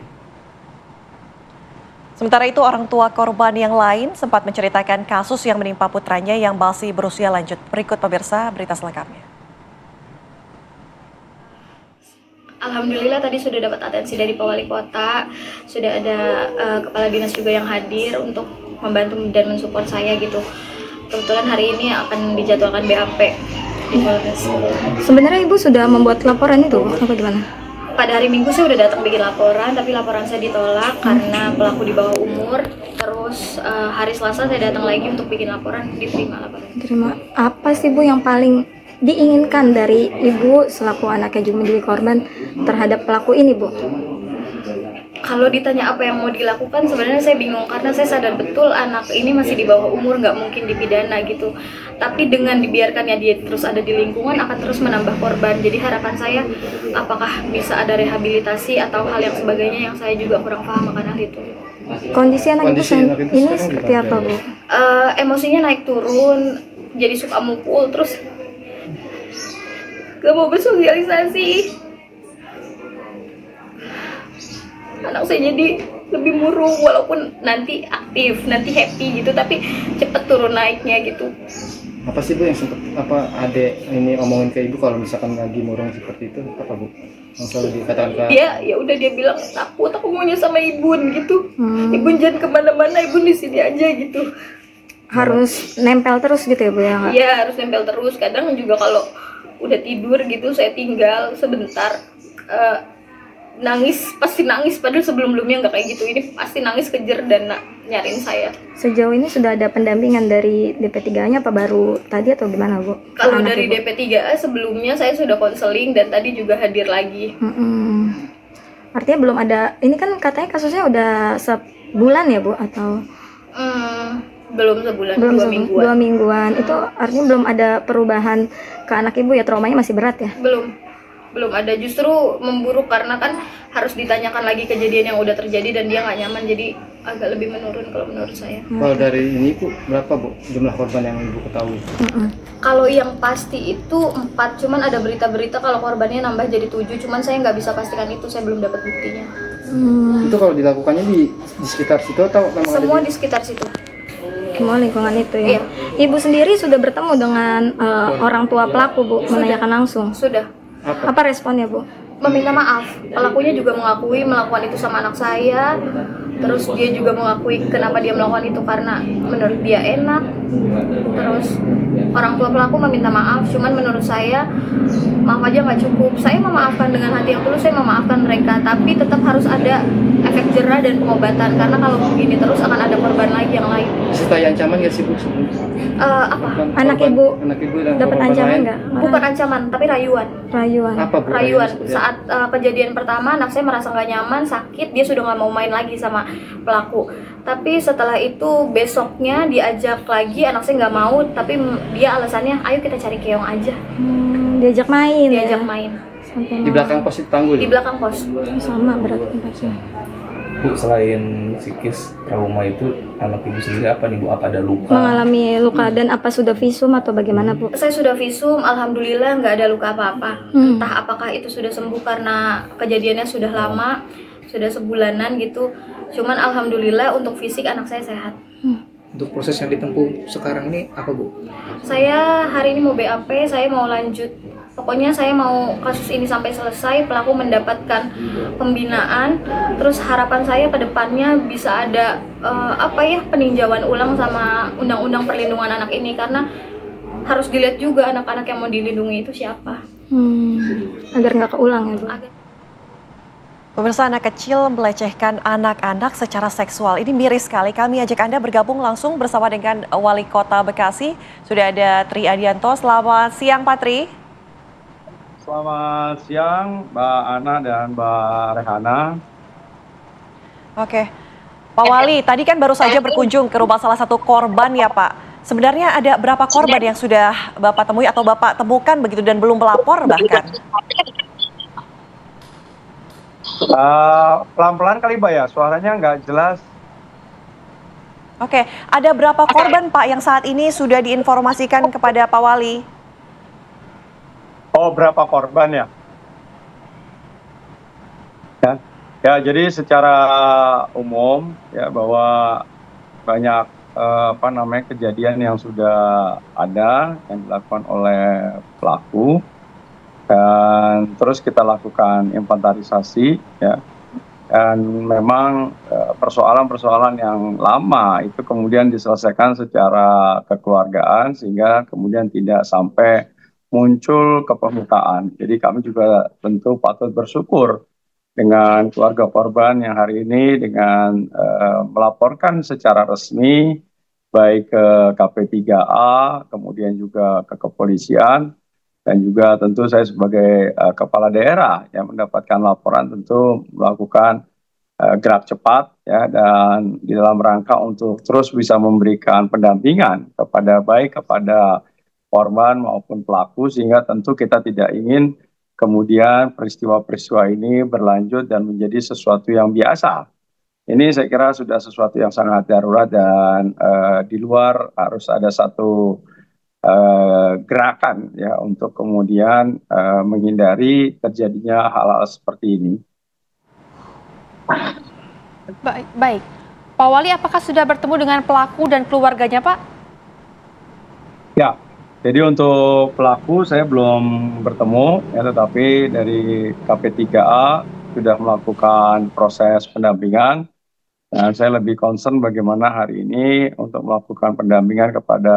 Speaker 2: Sementara itu, orang tua korban yang lain sempat menceritakan kasus yang menimpa putranya yang masih berusia lanjut. Berikut pemirsa berita selengkapnya.
Speaker 17: Alhamdulillah tadi sudah dapat atensi dari Pak Wali Kota, sudah ada kepala dinas juga yang hadir untuk membantu dan mensupport saya gitu. Kebetulan hari ini akan dijadwalkan BAP di Polres.
Speaker 18: Sebenarnya Ibu sudah membuat laporan itu apa gimana?
Speaker 17: Pada hari Minggu saya udah datang bikin laporan, tapi laporan saya ditolak karena pelaku di bawah umur. Terus hari Selasa saya datang lagi untuk bikin laporan, diterima laporan.
Speaker 18: Terima. Apa sih Bu yang paling diinginkan dari Ibu selaku anaknya juga menjadi korban terhadap pelaku ini, Bu?
Speaker 17: Kalau ditanya apa yang mau dilakukan, sebenarnya saya bingung karena saya sadar betul anak ini masih di bawah umur, nggak mungkin dipidana gitu. Tapi dengan dibiarkannya dia terus ada di lingkungan akan terus menambah korban. Jadi harapan saya apakah bisa ada rehabilitasi atau hal yang sebagainya yang saya juga kurang paham akan hal itu.
Speaker 18: Kondisi anak Ibu ini seperti apa, Bu?
Speaker 17: Emosinya naik turun, jadi suka mukul, terus gak mau bersosialisasi. Anak saya jadi lebih murung, walaupun nanti aktif, nanti happy gitu, tapi cepet turun naiknya gitu.
Speaker 19: Apa sih Bu yang sempat adek ini omongin ke Ibu kalau misalkan lagi murung seperti itu, apa Bu? Yang selalu dikatakan ke
Speaker 17: Ya udah dia bilang takut, aku maunya sama Ibun gitu. Ibun jangan kemana-mana, Ibun di sini aja gitu.
Speaker 18: Harus nempel terus gitu ya Bu ya?
Speaker 17: Iya, harus nempel terus. Kadang juga kalau udah tidur gitu saya tinggal sebentar, pasti nangis, padahal sebelum-sebelumnya nggak kayak gitu. Ini pasti nangis kejer dan nyariin saya.
Speaker 18: Sejauh ini sudah ada pendampingan dari DP3A-nya apa baru tadi atau gimana Bu?
Speaker 17: Kalau dari DP3A sebelumnya saya sudah konseling dan tadi juga hadir lagi.
Speaker 18: Artinya belum ada, ini kan katanya kasusnya udah sebulan ya Bu atau?
Speaker 17: Belum sebulan,
Speaker 18: belum
Speaker 17: 2 mingguan.
Speaker 18: 2 mingguan. Itu artinya belum ada perubahan ke anak Ibu ya, traumanya masih berat ya?
Speaker 17: Belum ada, justru memburuk karena kan harus ditanyakan lagi kejadian yang udah terjadi dan dia nggak nyaman, jadi agak lebih menurun kalau menurut saya.
Speaker 19: Kalau dari ini Bu, berapa Bu jumlah korban yang Ibu ketahui?
Speaker 17: Kalau yang pasti itu 4, cuman ada berita-berita kalau korbannya nambah jadi 7, cuman saya nggak bisa pastikan itu, saya belum dapat buktinya.
Speaker 19: Itu kalau dilakukannya di sekitar situ atau memang
Speaker 17: semua
Speaker 19: ada
Speaker 17: di sekitar situ?
Speaker 18: Semua lingkungan itu ya? Iya. Ibu sendiri sudah bertemu dengan orang tua pelaku Bu, menanyakan langsung?
Speaker 17: Sudah.
Speaker 18: Apa responnya Bu?
Speaker 17: Meminta maaf. Pelakunya juga mengakui melakukan itu sama anak saya. Terus dia juga mengakui kenapa dia melakukan itu karena menurut dia enak. Terus
Speaker 18: orang tua pelaku meminta maaf, cuman menurut saya maaf aja nggak cukup. Saya memaafkan dengan hati yang tulus, saya memaafkan mereka, tapi tetap harus ada efek jera dan pengobatan, karena kalau begini terus akan ada korban lagi yang lain.
Speaker 19: Serta ancaman nggak sih Bu?
Speaker 18: Apa?
Speaker 19: Anak ibu
Speaker 18: Dapat ancaman nggak? Bukan ancaman, tapi rayuan.
Speaker 19: Apa Bu?
Speaker 18: Rayuan. Saat kejadian pertama, anak saya merasa nggak nyaman, sakit, dia sudah nggak mau main lagi sama pelaku. Tapi setelah itu besoknya diajak lagi, anak saya nggak mau, tapi dia alasannya, ayo kita cari keong aja. Diajak main. Diajak main.
Speaker 19: Di belakang pos itu tanggul?
Speaker 18: Di belakang pos. Sama berat tempatnya.
Speaker 20: Bu, selain psikis trauma itu, anak ibu sendiri apa nih Bu? Apa ada luka?
Speaker 18: Mengalami luka dan apa sudah visum atau bagaimana Bu? Saya sudah visum, alhamdulillah nggak ada luka apa-apa. Entah apakah itu sudah sembuh karena kejadiannya sudah lama, sudah sebulanan gitu. Cuman alhamdulillah untuk fisik anak saya sehat.
Speaker 21: Untuk proses yang ditempuh sekarang ini apa Bu?
Speaker 18: Saya hari ini mau BAP, saya mau lanjut. Pokoknya saya mau kasus ini sampai selesai, pelaku mendapatkan pembinaan. Terus harapan saya ke depannya bisa ada peninjauan ulang sama Undang-Undang Perlindungan Anak ini, karena harus dilihat juga anak-anak yang mau dilindungi itu siapa. Agar nggak keulang ya Bu.
Speaker 2: Pemirsa, anak kecil melecehkan anak-anak secara seksual. Ini miris sekali. Kami ajak Anda bergabung langsung bersama dengan Wali Kota Bekasi. Sudah ada Tri Adianto. Selamat siang Pak Tri.
Speaker 4: Selamat siang Mbak Ana dan Mbak Rehana.
Speaker 2: Oke, Pak Wali, tadi kan baru saja berkunjung ke rumah salah satu korban ya Pak. Sebenarnya ada berapa korban yang sudah Bapak temui atau Bapak temukan begitu dan belum melapor bahkan?
Speaker 4: Pelan-pelan kali Mbak ya, suaranya nggak jelas.
Speaker 2: Oke, ada berapa korban Pak yang saat ini sudah diinformasikan kepada Pak Wali?
Speaker 4: Oh, berapa korban ya? Ya, jadi secara umum ya bahwa banyak kejadian yang sudah ada yang dilakukan oleh pelaku, dan terus kita lakukan inventarisasi ya. Dan memang persoalan-persoalan yang lama itu kemudian diselesaikan secara kekeluargaan sehingga kemudian tidak sampai muncul ke permukaan. Jadi kami juga tentu patut bersyukur dengan keluarga korban yang hari ini dengan melaporkan secara resmi baik ke KP3A, kemudian juga ke kepolisian, dan juga tentu saya sebagai kepala daerah yang mendapatkan laporan tentu melakukan gerak cepat ya, dan di dalam rangka untuk terus bisa memberikan pendampingan kepada korban maupun pelaku, sehingga tentu kita tidak ingin kemudian peristiwa-peristiwa ini berlanjut dan menjadi sesuatu yang biasa. Ini saya kira sudah sesuatu yang sangat darurat, dan di luar harus ada satu gerakan ya untuk kemudian menghindari terjadinya hal-hal seperti ini.
Speaker 1: Baik. Pak Wali, apakah sudah bertemu dengan pelaku dan keluarganya Pak?
Speaker 4: Ya. Jadi untuk pelaku saya belum bertemu, ya, tetapi dari KP3A sudah melakukan proses pendampingan, dan saya lebih concern bagaimana hari ini untuk melakukan pendampingan kepada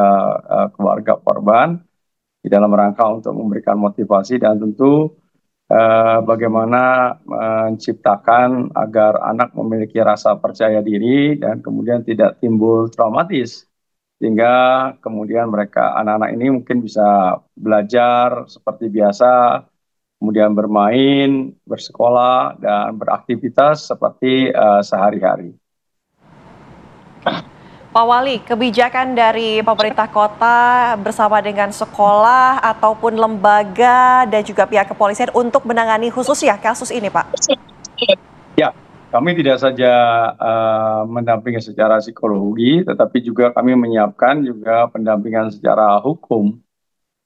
Speaker 4: keluarga korban di dalam rangka untuk memberikan motivasi dan tentu bagaimana menciptakan agar anak memiliki rasa percaya diri dan kemudian tidak timbul traumatis, sehingga kemudian mereka, anak-anak ini mungkin bisa belajar seperti biasa, kemudian bermain, bersekolah, dan beraktivitas seperti sehari-hari.
Speaker 2: Pak Wali, kebijakan dari pemerintah kota bersama dengan sekolah ataupun lembaga dan juga pihak kepolisian untuk menangani khusus ya kasus ini Pak?
Speaker 4: Ya. Kami tidak saja mendampingi secara psikologi, tetapi juga kami menyiapkan juga pendampingan secara hukum,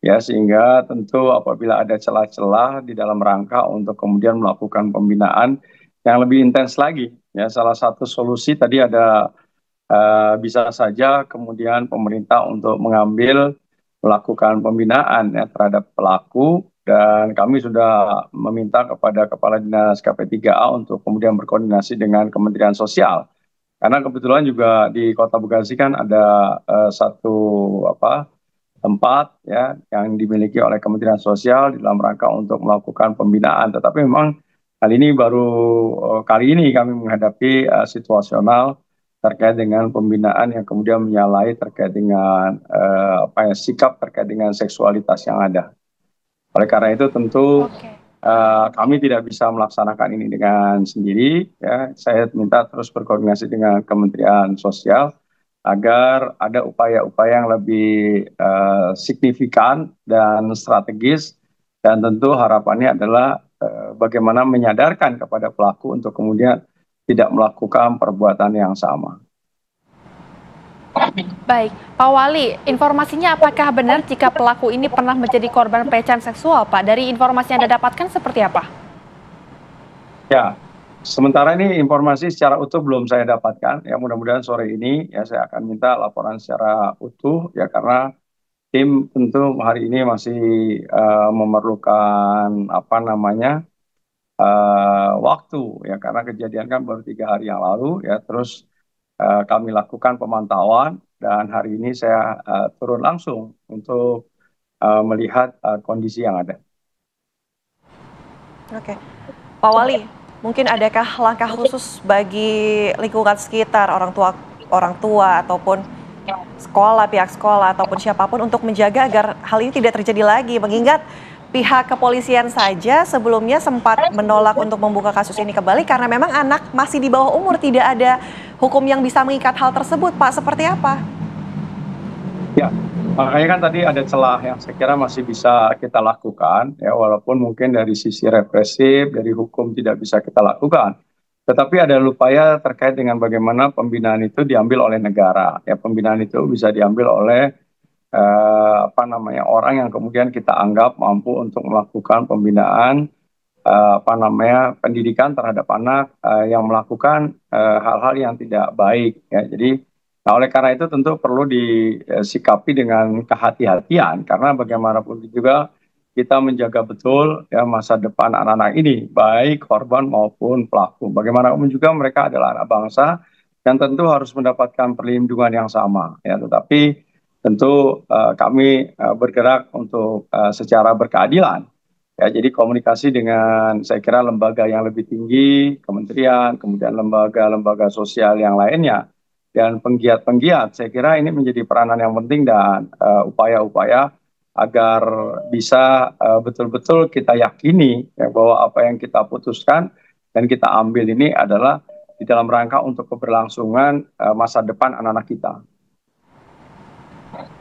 Speaker 4: ya, sehingga tentu apabila ada celah-celah di dalam rangka untuk kemudian melakukan pembinaan yang lebih intens lagi, ya, salah satu solusi tadi ada bisa saja kemudian pemerintah untuk melakukan pembinaan ya, terhadap pelaku. Dan kami sudah meminta kepada Kepala Dinas KP3A untuk kemudian berkoordinasi dengan Kementerian Sosial. Karena kebetulan juga di Kota Bekasi kan ada satu tempat ya yang dimiliki oleh Kementerian Sosial dalam rangka untuk melakukan pembinaan. Tetapi memang kali ini kali ini kami menghadapi situasional terkait dengan pembinaan yang kemudian menyalahi terkait dengan sikap terkait dengan seksualitas yang ada. Oleh karena itu tentu kami tidak bisa melaksanakan ini dengan sendiri. Ya, saya minta terus berkoordinasi dengan Kementerian Sosial agar ada upaya-upaya yang lebih signifikan dan strategis, dan tentu harapannya adalah bagaimana menyadarkan kepada pelaku untuk kemudian tidak melakukan perbuatan yang sama.
Speaker 1: Baik, Pak Wali, informasinya apakah benar jika pelaku ini pernah menjadi korban pelecehan seksual, Pak? Dari informasi yang Anda dapatkan seperti apa?
Speaker 4: Ya, sementara ini informasi secara utuh belum saya dapatkan. Ya, mudah-mudahan sore ini ya saya akan minta laporan secara utuh ya, karena tim tentu hari ini masih memerlukan waktu ya, karena kejadian kan baru 3 hari yang lalu ya. Terus kami lakukan pemantauan dan hari ini saya turun langsung untuk melihat kondisi yang ada.
Speaker 2: Oke, Pak Wali, mungkin adakah langkah khusus bagi lingkungan sekitar, orang tua ataupun sekolah, pihak sekolah ataupun siapapun untuk menjaga agar hal ini tidak terjadi lagi, mengingat pihak kepolisian saja sebelumnya sempat menolak untuk membuka kasus ini kembali karena memang anak masih di bawah umur, tidak ada hukum yang bisa mengikat hal tersebut, Pak. Seperti apa?
Speaker 4: Ya, makanya kan tadi ada celah yang saya kira masih bisa kita lakukan, ya, walaupun mungkin dari sisi represif, dari hukum tidak bisa kita lakukan. Tetapi ada upaya terkait dengan bagaimana pembinaan itu diambil oleh negara. Ya, pembinaan itu bisa diambil oleh orang yang kemudian kita anggap mampu untuk melakukan pembinaan pendidikan terhadap anak yang melakukan hal-hal yang tidak baik ya. Jadi oleh karena itu tentu perlu disikapi dengan kehati-hatian, karena bagaimanapun juga kita menjaga betul ya masa depan anak-anak ini, baik korban maupun pelaku. Bagaimanapun juga mereka adalah anak bangsa dan tentu harus mendapatkan perlindungan yang sama ya. Tetapi tentu kami bergerak untuk secara berkeadilan. Ya, jadi komunikasi dengan saya kira lembaga yang lebih tinggi, kementerian, kemudian lembaga-lembaga sosial yang lainnya, dan penggiat-penggiat, saya kira ini menjadi peranan yang penting dan upaya-upaya agar bisa betul-betul kita yakini ya, bahwa apa yang kita putuskan dan kita ambil ini adalah di dalam rangka untuk keberlangsungan masa depan anak-anak kita.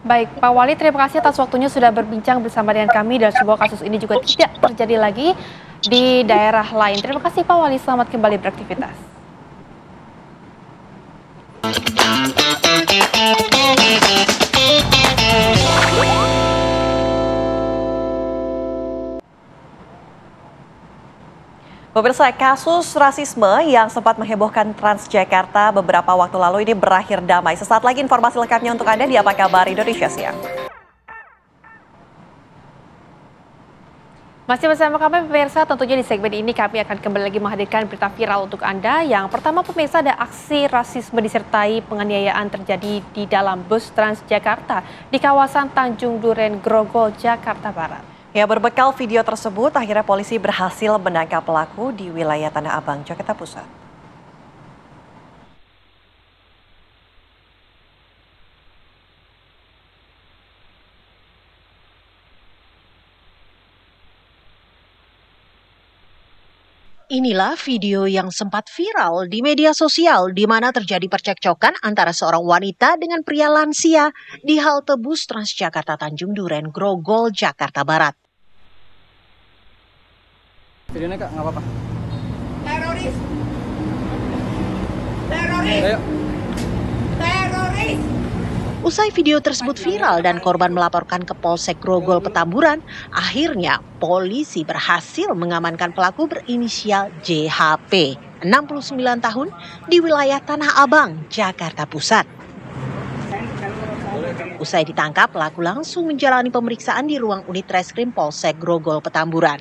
Speaker 1: Baik, Pak Wali, terima kasih atas waktunya sudah berbincang bersama dengan kami dan semoga kasus ini juga tidak terjadi lagi di daerah lain. Terima kasih Pak Wali, selamat kembali beraktivitas.
Speaker 2: Pemirsa, kasus rasisme yang sempat menghebohkan Transjakarta beberapa waktu lalu ini berakhir damai. Sesaat lagi informasi lengkapnya untuk Anda di Apa Kabar Indonesia Siang.
Speaker 1: Masih bersama kami pemirsa, tentunya di segmen ini kami akan kembali lagi menghadirkan berita viral untuk Anda. Yang pertama pemirsa, ada aksi rasisme disertai penganiayaan terjadi di dalam bus Transjakarta di kawasan Tanjung Duren, Grogol, Jakarta Barat.
Speaker 2: Ya, berbekal video tersebut, akhirnya polisi berhasil menangkap pelaku di wilayah Tanah Abang, Jakarta Pusat.
Speaker 8: Inilah video yang sempat viral di media sosial di mana terjadi percekcokan antara seorang wanita dengan pria lansia di halte bus Transjakarta Tanjung Duren, Grogol, Jakarta Barat.
Speaker 21: Videonya Kak, nggak apa-apa.
Speaker 13: Teroris! Teroris!
Speaker 21: Ayo.
Speaker 13: Teroris!
Speaker 8: Usai video tersebut viral dan korban melaporkan ke Polsek Grogol Petamburan, akhirnya polisi berhasil mengamankan pelaku berinisial JHP, 69 tahun, di wilayah Tanah Abang, Jakarta Pusat. Usai ditangkap, pelaku langsung menjalani pemeriksaan di ruang unit Reskrim Polsek Grogol Petamburan.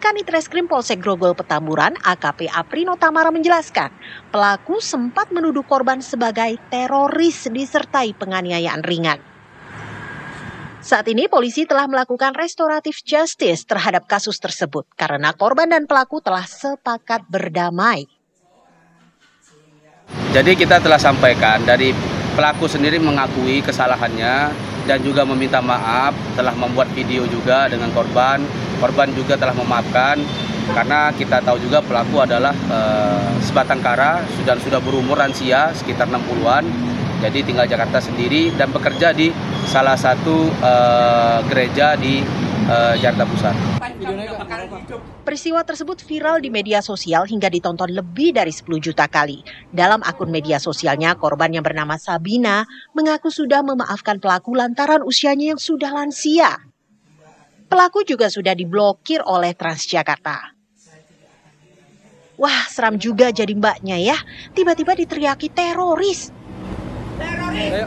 Speaker 8: Kanit Reskrim Polsek Grogol Petamburan, AKP Aprino Tamara menjelaskan, pelaku sempat menuduh korban sebagai teroris disertai penganiayaan ringan.
Speaker 5: Saat ini polisi telah melakukan restoratif justice terhadap kasus tersebut karena korban dan pelaku telah sepakat berdamai.
Speaker 22: Jadi kita telah sampaikan dari pelaku sendiri mengakui kesalahannya dan juga meminta maaf, telah membuat video juga dengan korban. Korban juga telah memaafkan karena kita tahu juga pelaku adalah sebatang kara, sudah berumur lansia sekitar 60-an. Jadi tinggal Jakarta sendiri dan bekerja di salah satu gereja di Jakarta Pusat.
Speaker 5: Peristiwa tersebut viral di media sosial hingga ditonton lebih dari 10 juta kali. Dalam akun media sosialnya, korban yang bernama Sabina mengaku sudah memaafkan pelaku lantaran usianya yang sudah lansia. Pelaku juga sudah diblokir oleh Transjakarta. Wah, seram juga jadi mbaknya ya. Tiba-tiba diteriaki teroris. Teroris!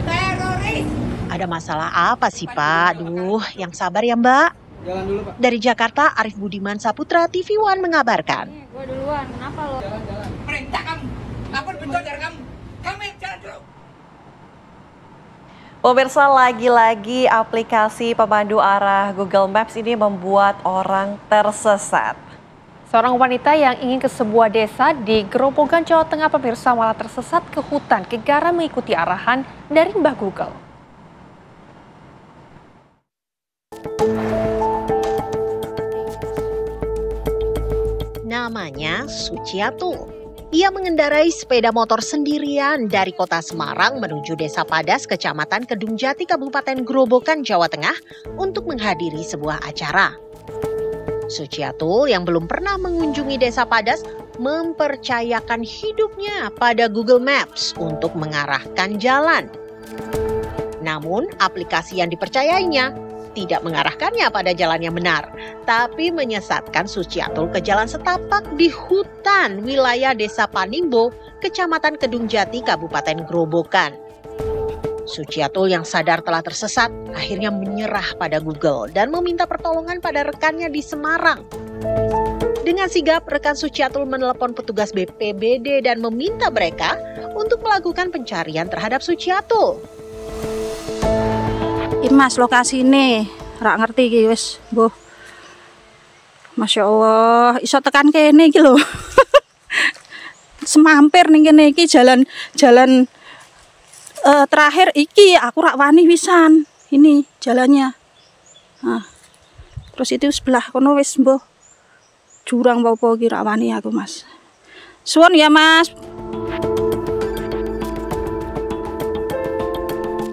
Speaker 5: Teroris! Ada masalah apa sih, Pak? Duh, yang sabar ya, Mbak.
Speaker 21: Jalan dulu, Pak.
Speaker 5: Dari Jakarta, Arif Budiman Saputra, TV One mengabarkan.
Speaker 18: Gue duluan, kenapa lo?
Speaker 21: Jalan. Perintah kamu. Apa bentuk dari kamu? Kamu jalan dulu.
Speaker 2: Pemirsa, lagi-lagi aplikasi pemandu arah Google Maps ini membuat orang tersesat.
Speaker 1: Seorang wanita yang ingin ke sebuah desa di Grobogan, Jawa Tengah, pemirsa, malah tersesat ke hutan gara mengikuti arahan dari Mbah Google.
Speaker 5: Namanya Suciatul. Ia mengendarai sepeda motor sendirian dari kota Semarang menuju Desa Padas, Kecamatan Kedungjati, Kabupaten Grobogan, Jawa Tengah untuk menghadiri sebuah acara. Suciatul yang belum pernah mengunjungi Desa Padas mempercayakan hidupnya pada Google Maps untuk mengarahkan jalan. Namun aplikasi yang dipercayainya tidak mengarahkannya pada jalan yang benar, tapi menyesatkan Suciatul ke jalan setapak di hutan wilayah Desa Panimbo, Kecamatan Kedungjati, Kabupaten Grobogan. Suciatul yang sadar telah tersesat akhirnya menyerah pada Google dan meminta pertolongan pada rekannya di Semarang. Dengan sigap, rekan Suciatul menelepon petugas BPBD dan meminta mereka untuk melakukan pencarian terhadap Suciatul.
Speaker 23: Mas, lokasi ini rak ngerti iki wis, mbuh. Masya Allah, iso tekan kene iki lho. Semampir ning kene iki jalan terakhir iki aku rak wani wisan. Ini jalannya. Nah, terus itu sebelah kono wis mbuh. Jurang apa iki rak wani aku, Mas. Suwun ya, Mas.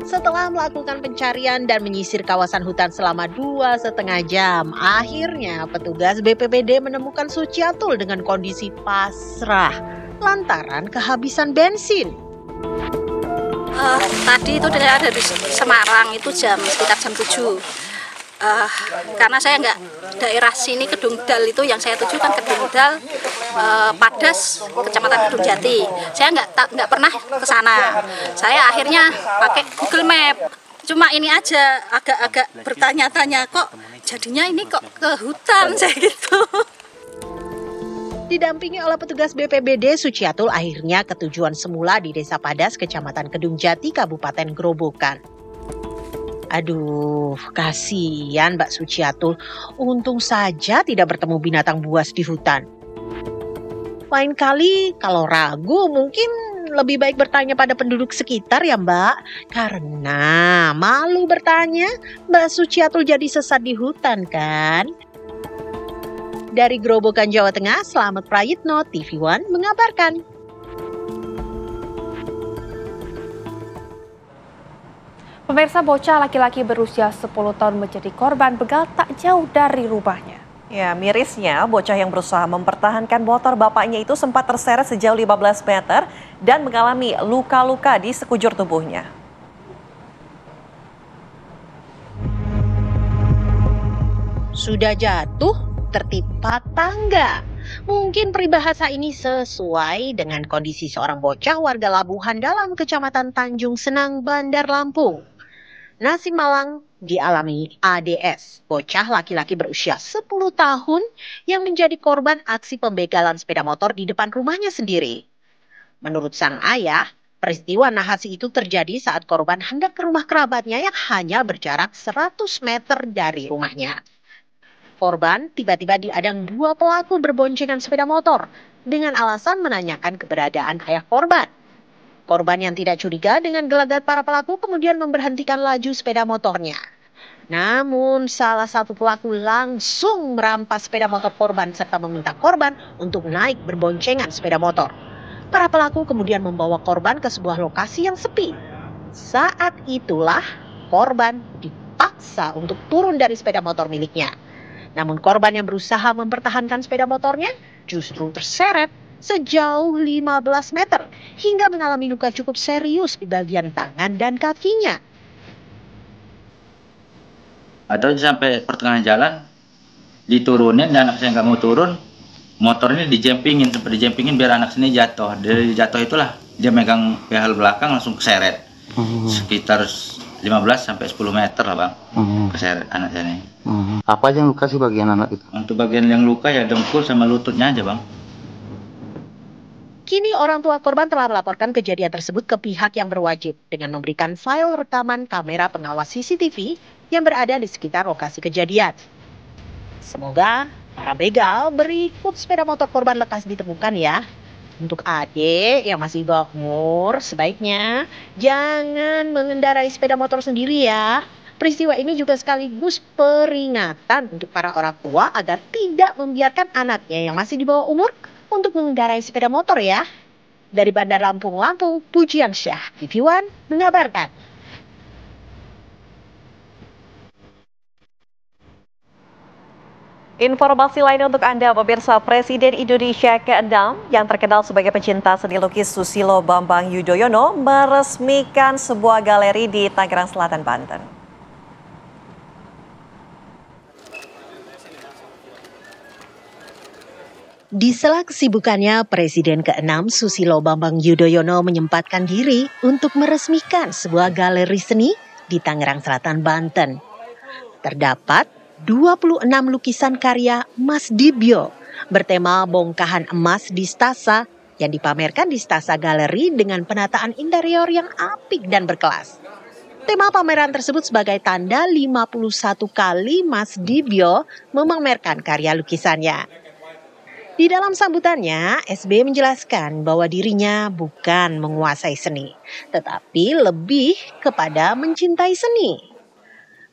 Speaker 5: Setelah melakukan pencarian dan menyisir kawasan hutan selama 2,5 jam, akhirnya petugas BPBD menemukan Suciatul dengan kondisi pasrah lantaran kehabisan bensin.
Speaker 23: Tadi itu ada di Semarang, itu sekitar jam 7. Karena saya nggak daerah sini Kedungdal itu yang saya tuju kan Kedungdal, Padas, Kecamatan Kedungjati. Saya nggak pernah ke sana. Saya akhirnya pakai Google Map. Cuma ini aja agak bertanya-tanya kok jadinya ini kok ke hutan saya gitu.
Speaker 5: Didampingi oleh petugas BPBD, Suciatul akhirnya ke tujuan semula di Desa Padas, Kecamatan Kedungjati, Kabupaten Grobogan. Aduh, kasihan Mbak Suciatul. Untung saja tidak bertemu binatang buas di hutan. Lain kali kalau ragu mungkin lebih baik bertanya pada penduduk sekitar ya Mbak. Karena malu bertanya, Mbak Suciatul jadi sesat di hutan kan? Dari Grobogan, Jawa Tengah, Slamet Prayitno, TV One mengabarkan.
Speaker 1: Pemirsa, bocah laki-laki berusia 10 tahun menjadi korban begal tak jauh dari rumahnya.
Speaker 2: Ya, mirisnya bocah yang berusaha mempertahankan motor bapaknya itu sempat terseret sejauh 15 meter dan mengalami luka-luka di sekujur tubuhnya.
Speaker 5: Sudah jatuh, tertimpa tangga. Mungkin peribahasa ini sesuai dengan kondisi seorang bocah warga Labuhan Dalam, Kecamatan Tanjung Senang, Bandar Lampung. Nasib malang dialami ADS, bocah laki-laki berusia 10 tahun yang menjadi korban aksi pembegalan sepeda motor di depan rumahnya sendiri. Menurut sang ayah, Peristiwa nahas itu terjadi saat korban hendak ke rumah kerabatnya yang hanya berjarak 100 meter dari rumahnya. Korban tiba-tiba diadang dua pelaku berboncengan sepeda motor dengan alasan menanyakan keberadaan ayah korban. Korban yang tidak curiga dengan gelagat para pelaku kemudian memberhentikan laju sepeda motornya. Namun salah satu pelaku langsung merampas sepeda motor korban serta meminta korban untuk naik berboncengan sepeda motor. Para pelaku kemudian membawa korban ke sebuah lokasi yang sepi. Saat itulah korban dipaksa untuk turun dari sepeda motor miliknya. Namun korban yang berusaha mempertahankan sepeda motornya justru terseret sejauh 15 meter hingga mengalami luka cukup serius di bagian tangan dan kakinya.
Speaker 3: Atau sampai pertengahan jalan diturunin dan anak saya nggak mau turun, motornya dijempingin, sempat dijempingin biar anak sini jatuh. Dari jatuh itulah dia megang pedal belakang langsung keseret. Sekitar 15 sampai 10 meter lah bang, keseret anak saya ini.
Speaker 6: Apa aja yang luka sih bagian anak itu?
Speaker 3: Untuk bagian yang luka ya dengkul sama lututnya aja bang.
Speaker 5: Kini orang tua korban telah melaporkan kejadian tersebut ke pihak yang berwajib dengan memberikan file rekaman kamera pengawas CCTV yang berada di sekitar lokasi kejadian. Semoga para begal berikut sepeda motor korban lekas ditemukan ya. Untuk adik yang masih di bawah umur, sebaiknya jangan mengendarai sepeda motor sendiri ya. Peristiwa ini juga sekaligus peringatan untuk para orang tua agar tidak membiarkan anaknya yang masih di bawah umur untuk mengendarai sepeda motor ya. Dari Bandar Lampung, Pujian Syah, TV One mengabarkan.
Speaker 2: Informasi lain untuk Anda, pemirsa. Presiden Indonesia ke-6 yang terkenal sebagai pecinta seni lukis Susilo Bambang Yudhoyono meresmikan sebuah galeri di Tangerang Selatan, Banten.
Speaker 5: Di sela kesibukannya, Presiden ke-6 Susilo Bambang Yudhoyono menyempatkan diri untuk meresmikan sebuah galeri seni di Tangerang Selatan, Banten. Terdapat 26 lukisan karya Mas Dibyo bertema bongkahan emas di Stasa yang dipamerkan di Stasa Galeri dengan penataan interior yang apik dan berkelas. Tema pameran tersebut sebagai tanda 51 kali Mas Dibyo memamerkan karya lukisannya. Di dalam sambutannya, SBY menjelaskan bahwa dirinya bukan menguasai seni, tetapi lebih kepada mencintai seni.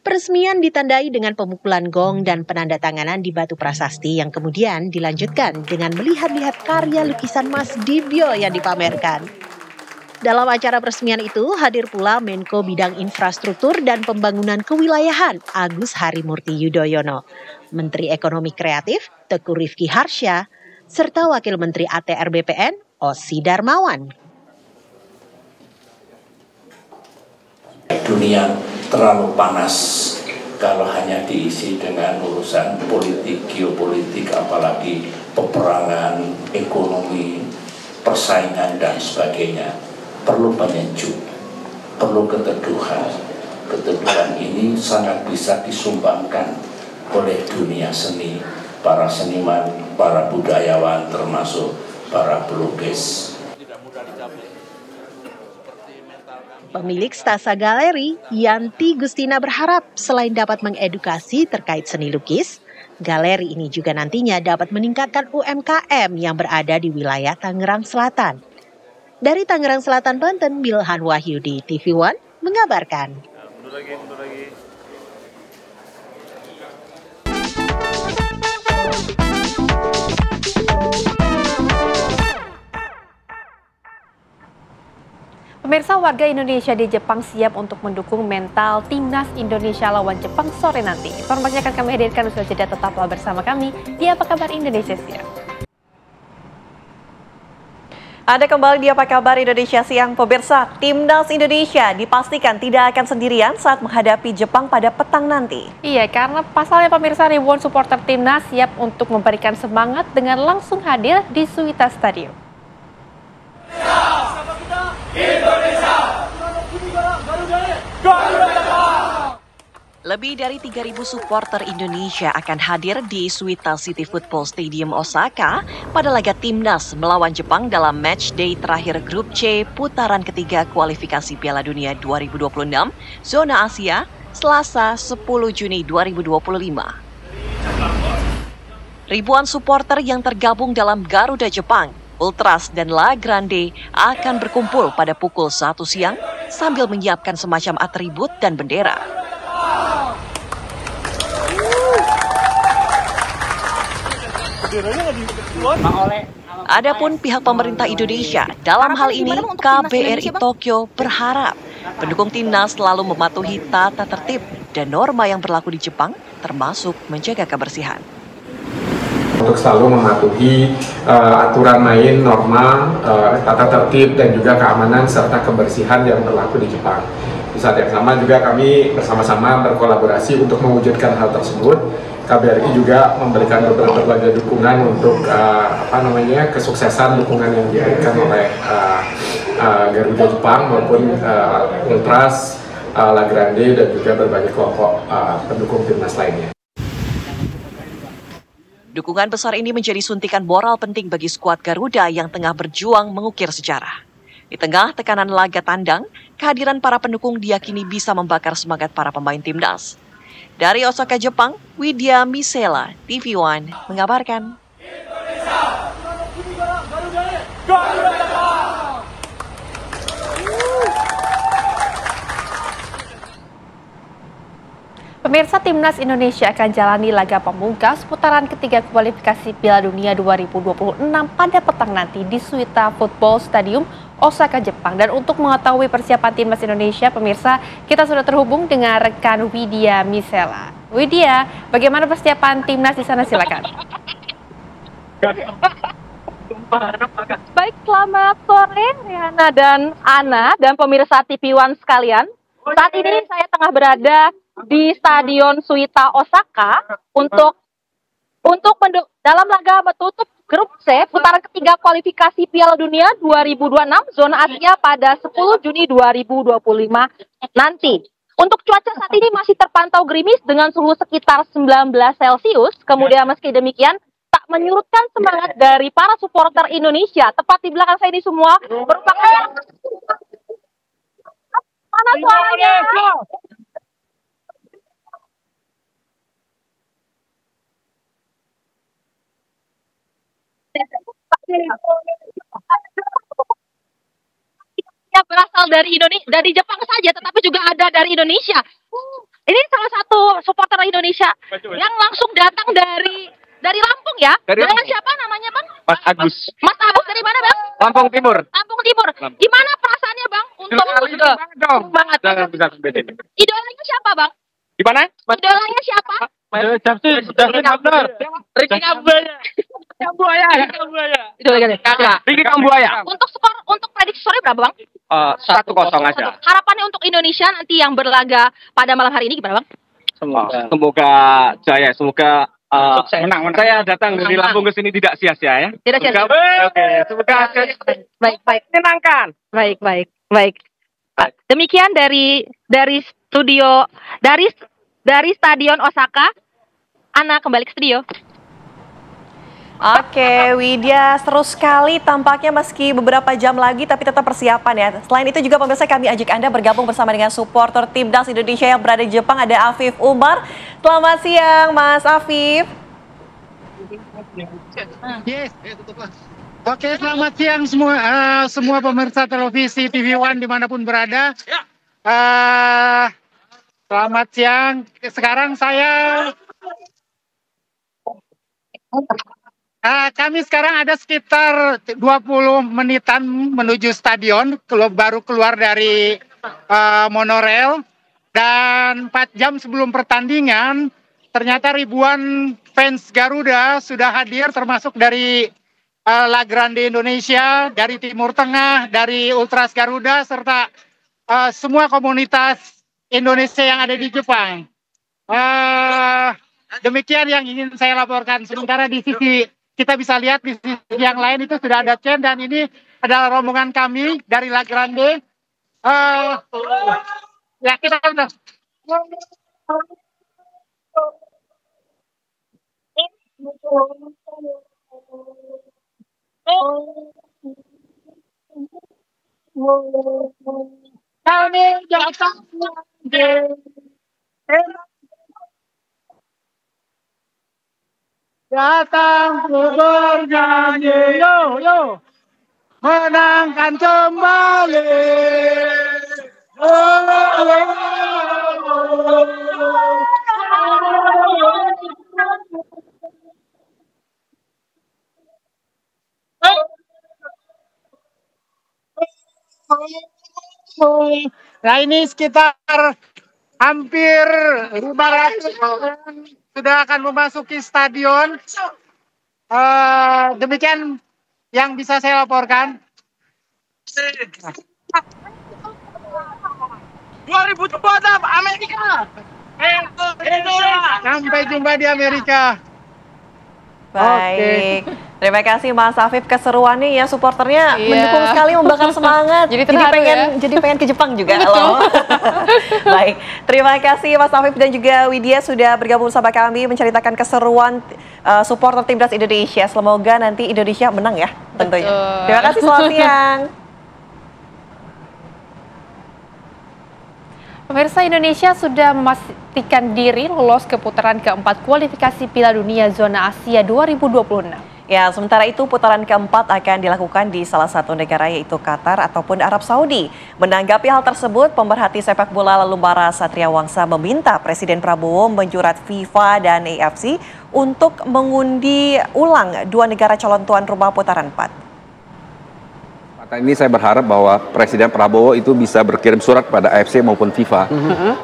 Speaker 5: Peresmian ditandai dengan pemukulan gong dan penandatanganan di batu prasasti yang kemudian dilanjutkan dengan melihat-lihat karya lukisan Mas Dibyo yang dipamerkan. Dalam acara peresmian itu hadir pula Menko Bidang Infrastruktur dan Pembangunan Kewilayahan Agus Harimurti Yudhoyono, Menteri Ekonomi Kreatif Teguh Rifki Harsya, serta Wakil Menteri ATR BPN Ossi Darmawan.
Speaker 7: Dunia terlalu panas kalau hanya diisi dengan urusan politik, geopolitik, apalagi peperangan, ekonomi, persaingan dan sebagainya. Perlu penyejuk, perlu keteduhan. Keteduhan ini sangat bisa disumbangkan oleh dunia seni, para seniman, para budayawan, termasuk para pelukis.
Speaker 5: Pemilik Stasa Galeri, Yanti Gustina berharap selain dapat mengedukasi terkait seni lukis, galeri ini juga nantinya dapat meningkatkan UMKM yang berada di wilayah Tangerang Selatan. Dari Tangerang Selatan, Banten, Bilhan Wahyudi, TV One mengabarkan.
Speaker 1: Pemirsa, warga Indonesia di Jepang siap untuk mendukung mental timnas Indonesia lawan Jepang sore nanti. Informasinya akan kami hadirkan usai jeda, tetaplah bersama kami di Apa Kabar Indonesia Siang.
Speaker 2: Ada kembali di Apa Kabar Indonesia Siang, pemirsa. Timnas Indonesia dipastikan tidak akan sendirian saat menghadapi Jepang pada petang nanti.
Speaker 1: Iya, karena pasalnya pemirsa, ribuan supporter timnas siap untuk memberikan semangat dengan langsung hadir di Suwita Stadium.
Speaker 2: Lebih dari 3.000 supporter Indonesia akan hadir di Suita City Football Stadium Osaka pada laga Timnas melawan Jepang dalam match day terakhir Grup C putaran ketiga kualifikasi Piala Dunia 2026 zona Asia Selasa 10 Juni 2025. Ribuan supporter yang tergabung dalam Garuda Jepang, Ultras dan La Grande akan berkumpul pada pukul 1 siang sambil menyiapkan semacam atribut dan bendera. Adapun pihak pemerintah Indonesia, dalam hal ini KBRI Tokyo berharap pendukung timnas selalu mematuhi tata tertib dan norma yang berlaku di Jepang, termasuk menjaga kebersihan.
Speaker 9: Untuk selalu mematuhi aturan main, norma, tata tertib dan juga keamanan serta kebersihan yang berlaku di Jepang. Di saat yang sama juga kami bersama-sama berkolaborasi untuk mewujudkan hal tersebut. KBRI juga memberikan berbagai dukungan untuk kesuksesan dukungan yang diberikan oleh Garuda Jepang maupun Ultras, La Grande dan juga berbagai kelompok pendukung timnas lainnya.
Speaker 2: Dukungan besar ini menjadi suntikan moral penting bagi skuad Garuda yang tengah berjuang mengukir sejarah. Di tengah tekanan laga tandang, kehadiran para pendukung diyakini bisa membakar semangat para pemain timnas. Dari Osaka, Jepang, Widya Misela, TV One, mengabarkan.
Speaker 1: Pemirsa, Timnas Indonesia akan jalani laga pemungkas putaran ketiga kualifikasi Piala Dunia 2026 pada petang nanti di Suita Football Stadium, Osaka, Jepang. Dan untuk mengetahui persiapan Timnas Indonesia, pemirsa, kita sudah terhubung dengan rekan Widya Misela. Widya, bagaimana persiapan Timnas di sana? Silakan.
Speaker 10: Baik, selamat sore Rihanna dan Ana dan pemirsa TV One sekalian. Saat ini saya tengah berada di Stadion Suita Osaka untuk dalam laga menutup Grup C putaran ketiga kualifikasi Piala Dunia 2026 zona Asia pada 10 Juni 2025 nanti. Untuk cuaca saat ini masih terpantau gerimis dengan suhu sekitar 19 Celcius. Kemudian meski demikian tak menyurutkan semangat dari para supporter Indonesia. Tepat di belakang saya ini semua merupakan mana suaranya? Yang berasal dari Indonesia, dari Jepang saja, tetapi juga ada dari Indonesia. Ini salah satu supporter Indonesia yang langsung datang dari Lampung ya. Dengan siapa namanya, Bang?
Speaker 12: Mas Agus.
Speaker 10: Mas Agus dari mana, Bang?
Speaker 12: Lampung Timur.
Speaker 10: Lampung Timur. Gimana perasaannya, Bang? Untuk banget. Idolanya siapa, Bang?
Speaker 12: Gimana?
Speaker 10: Idolanya siapa?
Speaker 12: Justin Abner. Ricky Kambuaya. Ricky Kambuaya.
Speaker 10: Untuk skor, untuk prediksi sore berapa, Bang?
Speaker 12: 1-0 aja.
Speaker 10: Harapannya untuk Indonesia nanti yang berlaga pada malam hari ini gimana, Bang?
Speaker 12: Semoga jaya, semoga menang. Saya datang dari Lampung ke sini tidak sia-sia ya.
Speaker 10: Tidak sia-sia.
Speaker 12: Oke, semoga
Speaker 10: baik.
Speaker 12: Menyenangkan.
Speaker 10: Baik. Demikian dari studio dari Stadion Osaka. Ana kembali ke studio.
Speaker 2: Oke, Widya, seru sekali tampaknya meski beberapa jam lagi tapi tetap persiapan ya. Selain itu juga pemirsa kami ajak Anda bergabung bersama dengan supporter Timnas Indonesia yang berada di Jepang, ada Afif Umar. Selamat siang Mas Afif.
Speaker 24: Yes. Oke, selamat siang semua pemirsa televisi TV One dimanapun berada. Selamat siang. Sekarang kami sekarang ada sekitar 20 menitan menuju stadion, baru keluar dari monorail, dan 4 jam sebelum pertandingan ternyata ribuan fans Garuda sudah hadir, termasuk dari La Grande Indonesia, dari Timur Tengah, dari Ultras Garuda, serta semua komunitas Indonesia yang ada di Jepang. Demikian yang ingin saya laporkan. Sementara di sisi kita bisa lihat di sisi yang lain itu sudah ada Chen, dan ini adalah rombongan kami dari La Grande. Ya, kita udah. Datang bernyanyi, yo yo, menangkan kembali. Nah ini sekitar hampir 500 orang sudah akan memasuki stadion. Demikian yang bisa saya laporkan. 2026 Amerika. Sampai jumpa di Amerika.
Speaker 2: Baik, terima kasih Mas Afif, keseruan nih ya, supporternya mendukung sekali, membakar semangat. Jadi pengen ke Jepang juga loh. Baik, terima kasih Mas Afif dan juga Widya sudah bergabung bersama kami menceritakan keseruan supporter Timnas Indonesia. Semoga nanti Indonesia menang ya tentunya. Terima kasih, selamat siang.
Speaker 1: Pemirsa, Indonesia sudah memastikan diri lolos ke putaran keempat kualifikasi Piala Dunia Zona Asia 2026.
Speaker 2: Ya, sementara itu putaran keempat akan dilakukan di salah satu negara yaitu Qatar ataupun Arab Saudi. Menanggapi hal tersebut, pemerhati sepak bola Lumbara Satria Wangsa meminta Presiden Prabowo menjurat FIFA dan AFC untuk mengundi ulang dua negara calon tuan rumah putaran 4.
Speaker 11: Ini saya berharap bahwa Presiden Prabowo itu bisa berkirim surat kepada AFC maupun FIFA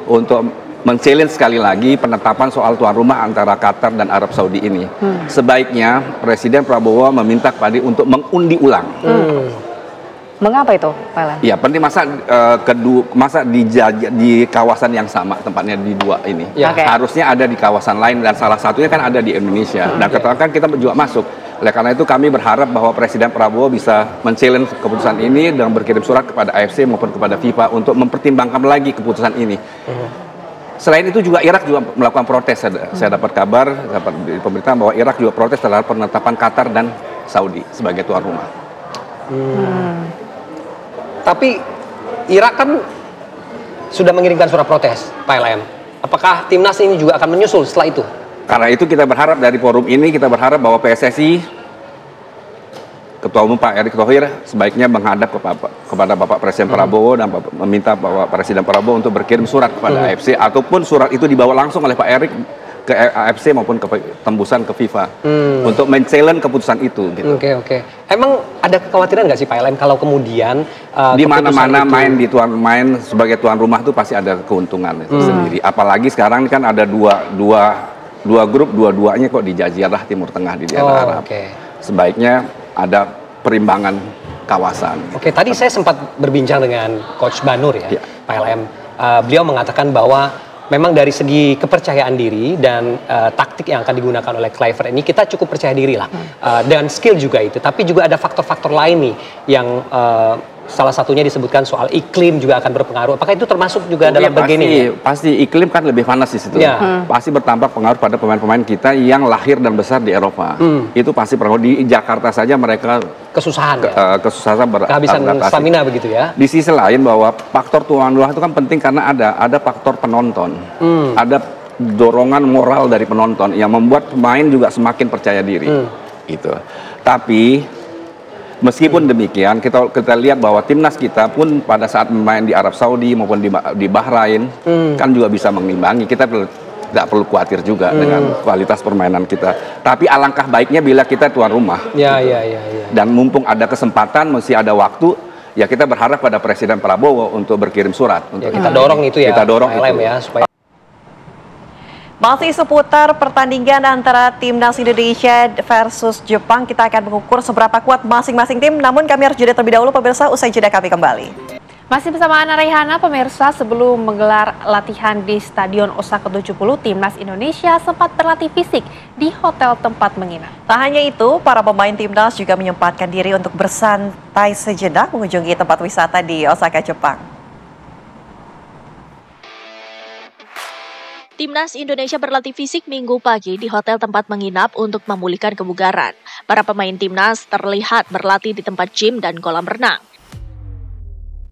Speaker 11: untuk men-challenge sekali lagi penetapan soal tuan rumah antara Qatar dan Arab Saudi ini. Sebaiknya Presiden Prabowo meminta kepada untuk mengundi ulang.
Speaker 2: Mengapa itu, Pak Elan?
Speaker 11: Ya, penting masa di kawasan yang sama, tempatnya di dua ini. Harusnya ada di kawasan lain dan salah satunya kan ada di Indonesia. Dan kan kita juga masuk. Oleh karena itu kami berharap bahwa Presiden Prabowo bisa men-challenge keputusan ini dan berkirim surat kepada AFC maupun kepada FIFA untuk mempertimbangkan lagi keputusan ini. Selain itu juga Irak juga melakukan protes. Saya dapat kabar dari pemerintah bahwa Irak juga protes terhadap penetapan Qatar dan Saudi sebagai tuan rumah.
Speaker 14: Tapi Irak kan sudah mengirimkan surat protes, Pak LM. Apakah timnas ini juga akan menyusul setelah itu?
Speaker 11: Karena itu kita berharap dari forum ini, kita berharap bahwa PSSI, Ketua Umum Pak Erick Thohir sebaiknya menghadap kepada Bapak Presiden Prabowo dan meminta bahwa Presiden Prabowo untuk berkirim surat kepada AFC ataupun surat itu dibawa langsung oleh Pak Erick ke AFC maupun ke tembusan ke FIFA untuk men-challenge keputusan itu. Gitu.
Speaker 14: Oke. Emang ada kekhawatiran nggak sih Pak LM kalau kemudian
Speaker 11: di mana-mana main sebagai tuan rumah itu pasti ada keuntungan itu sendiri. Apalagi sekarang kan ada dua grup, dua-duanya kok di Jazirah Timur Tengah di daerah Arab. Sebaiknya ada perimbangan kawasan.
Speaker 14: Oke, tadi saya sempat berbincang dengan Coach Banur ya. Pak LM. Beliau mengatakan bahwa memang dari segi kepercayaan diri dan taktik yang akan digunakan oleh Kluivert ini kita cukup percaya diri lah. Dan skill juga itu. Tapi juga ada faktor-faktor lain nih yang salah satunya disebutkan soal iklim juga akan berpengaruh. Apakah itu termasuk juga dalam bagian ini?
Speaker 11: Pasti iklim kan lebih panas di situ. Pasti bertampak pengaruh pada pemain-pemain kita yang lahir dan besar di Eropa. Itu pasti pengaruh. Di Jakarta saja mereka
Speaker 14: kesusahan
Speaker 11: kehabisan
Speaker 14: stamina begitu ya.
Speaker 11: Di sisi lain bahwa faktor tuan rumah itu kan penting karena ada faktor penonton. Ada dorongan moral dari penonton yang membuat pemain juga semakin percaya diri. Gitu. Tapi meskipun demikian, kita lihat bahwa timnas kita pun pada saat main di Arab Saudi maupun di Bahrain kan juga bisa mengimbangi. Kita tidak perlu khawatir juga dengan kualitas permainan kita. Tapi alangkah baiknya bila kita tuan rumah. Dan mumpung ada kesempatan, masih ada waktu, ya kita berharap pada Presiden Prabowo untuk berkirim surat.
Speaker 14: Kita dorong itu ya.
Speaker 11: Kita dorong itu.
Speaker 14: Ya, supaya
Speaker 2: masih seputar pertandingan antara Timnas Indonesia versus Jepang, kita akan mengukur seberapa kuat masing-masing tim. Namun kami harus jeda terlebih dahulu pemirsa, usai jeda kami kembali.
Speaker 1: Masih bersama Ana Raihana, pemirsa, sebelum menggelar latihan di Stadion Osaka 70, Timnas Indonesia sempat berlatih fisik di hotel tempat menginap.
Speaker 2: Tak hanya itu, para pemain Timnas juga menyempatkan diri untuk bersantai sejenak mengunjungi tempat wisata di Osaka, Jepang.
Speaker 8: Timnas Indonesia berlatih fisik Minggu pagi di hotel tempat menginap untuk memulihkan kebugaran. Para pemain timnas terlihat berlatih di tempat gym dan kolam renang.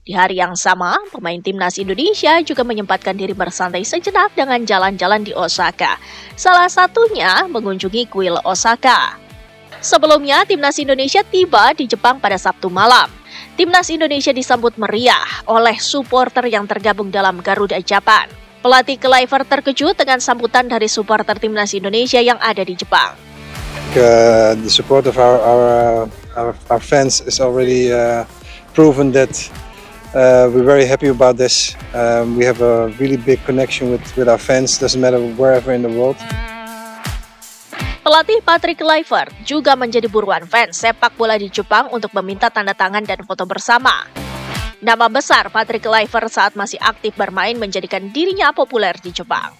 Speaker 8: Di hari yang sama, pemain timnas Indonesia juga menyempatkan diri bersantai sejenak dengan jalan-jalan di Osaka. Salah satunya mengunjungi kuil Osaka. Sebelumnya, timnas Indonesia tiba di Jepang pada Sabtu malam. Timnas Indonesia disambut meriah oleh supporter yang tergabung dalam Garuda Japan. Pelatih Kluivert terkejut dengan sambutan dari supporter timnas Indonesia yang ada di Jepang.
Speaker 15: The support of our fans is already proven that we're very happy about this. We have a really big connection with our fans. Doesn't matter wherever in the world.
Speaker 8: Pelatih Patrick Kluivert juga menjadi buruan fans sepak bola di Jepang untuk meminta tanda tangan dan foto bersama. Nama besar Patrick Kluivert saat masih aktif bermain menjadikan dirinya populer di Jepang.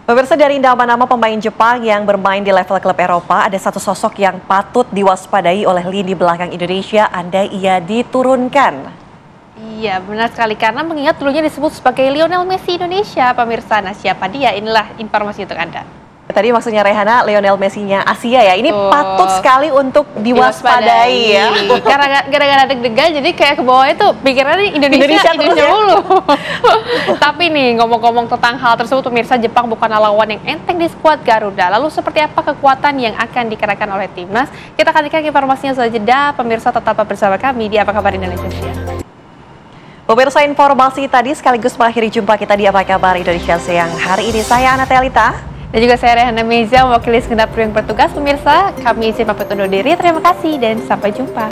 Speaker 2: Pemirsa, dari nama-nama pemain Jepang yang bermain di level klub Eropa, ada satu sosok yang patut diwaspadai oleh lini belakang Indonesia andai ia diturunkan.
Speaker 1: Iya, benar sekali, karena mengingat dulunya disebut sebagai Lionel Messi Indonesia, pemirsa. Nah, siapa dia? Inilah informasi untuk Anda.
Speaker 2: Tadi maksudnya Rehana, Lionel Messi-nya Asia ya. Ini patut sekali untuk diwaspadai ya.
Speaker 1: Karena gara-gara deg-degan jadi kayak ke bawah itu pikirannya Indonesia dulu. Tapi nih, ngomong-ngomong tentang hal tersebut, pemirsa, Jepang bukanlah lawan yang enteng di skuad Garuda. Lalu seperti apa kekuatan yang akan dikerahkan oleh timnas? Kita akan lihat informasinya setelah jeda. Pemirsa, tetap bersama kami di Apa Kabar Indonesia.
Speaker 2: Pemirsa, informasi tadi sekaligus mengakhiri jumpa kita di Apa Kabar Indonesia siang hari ini. Saya Ana Telita.
Speaker 1: Dan juga saya Rehana Meza, mewakili segenap kru yang bertugas. Pemirsa, kami izin pamit undur diri. Terima kasih dan sampai jumpa.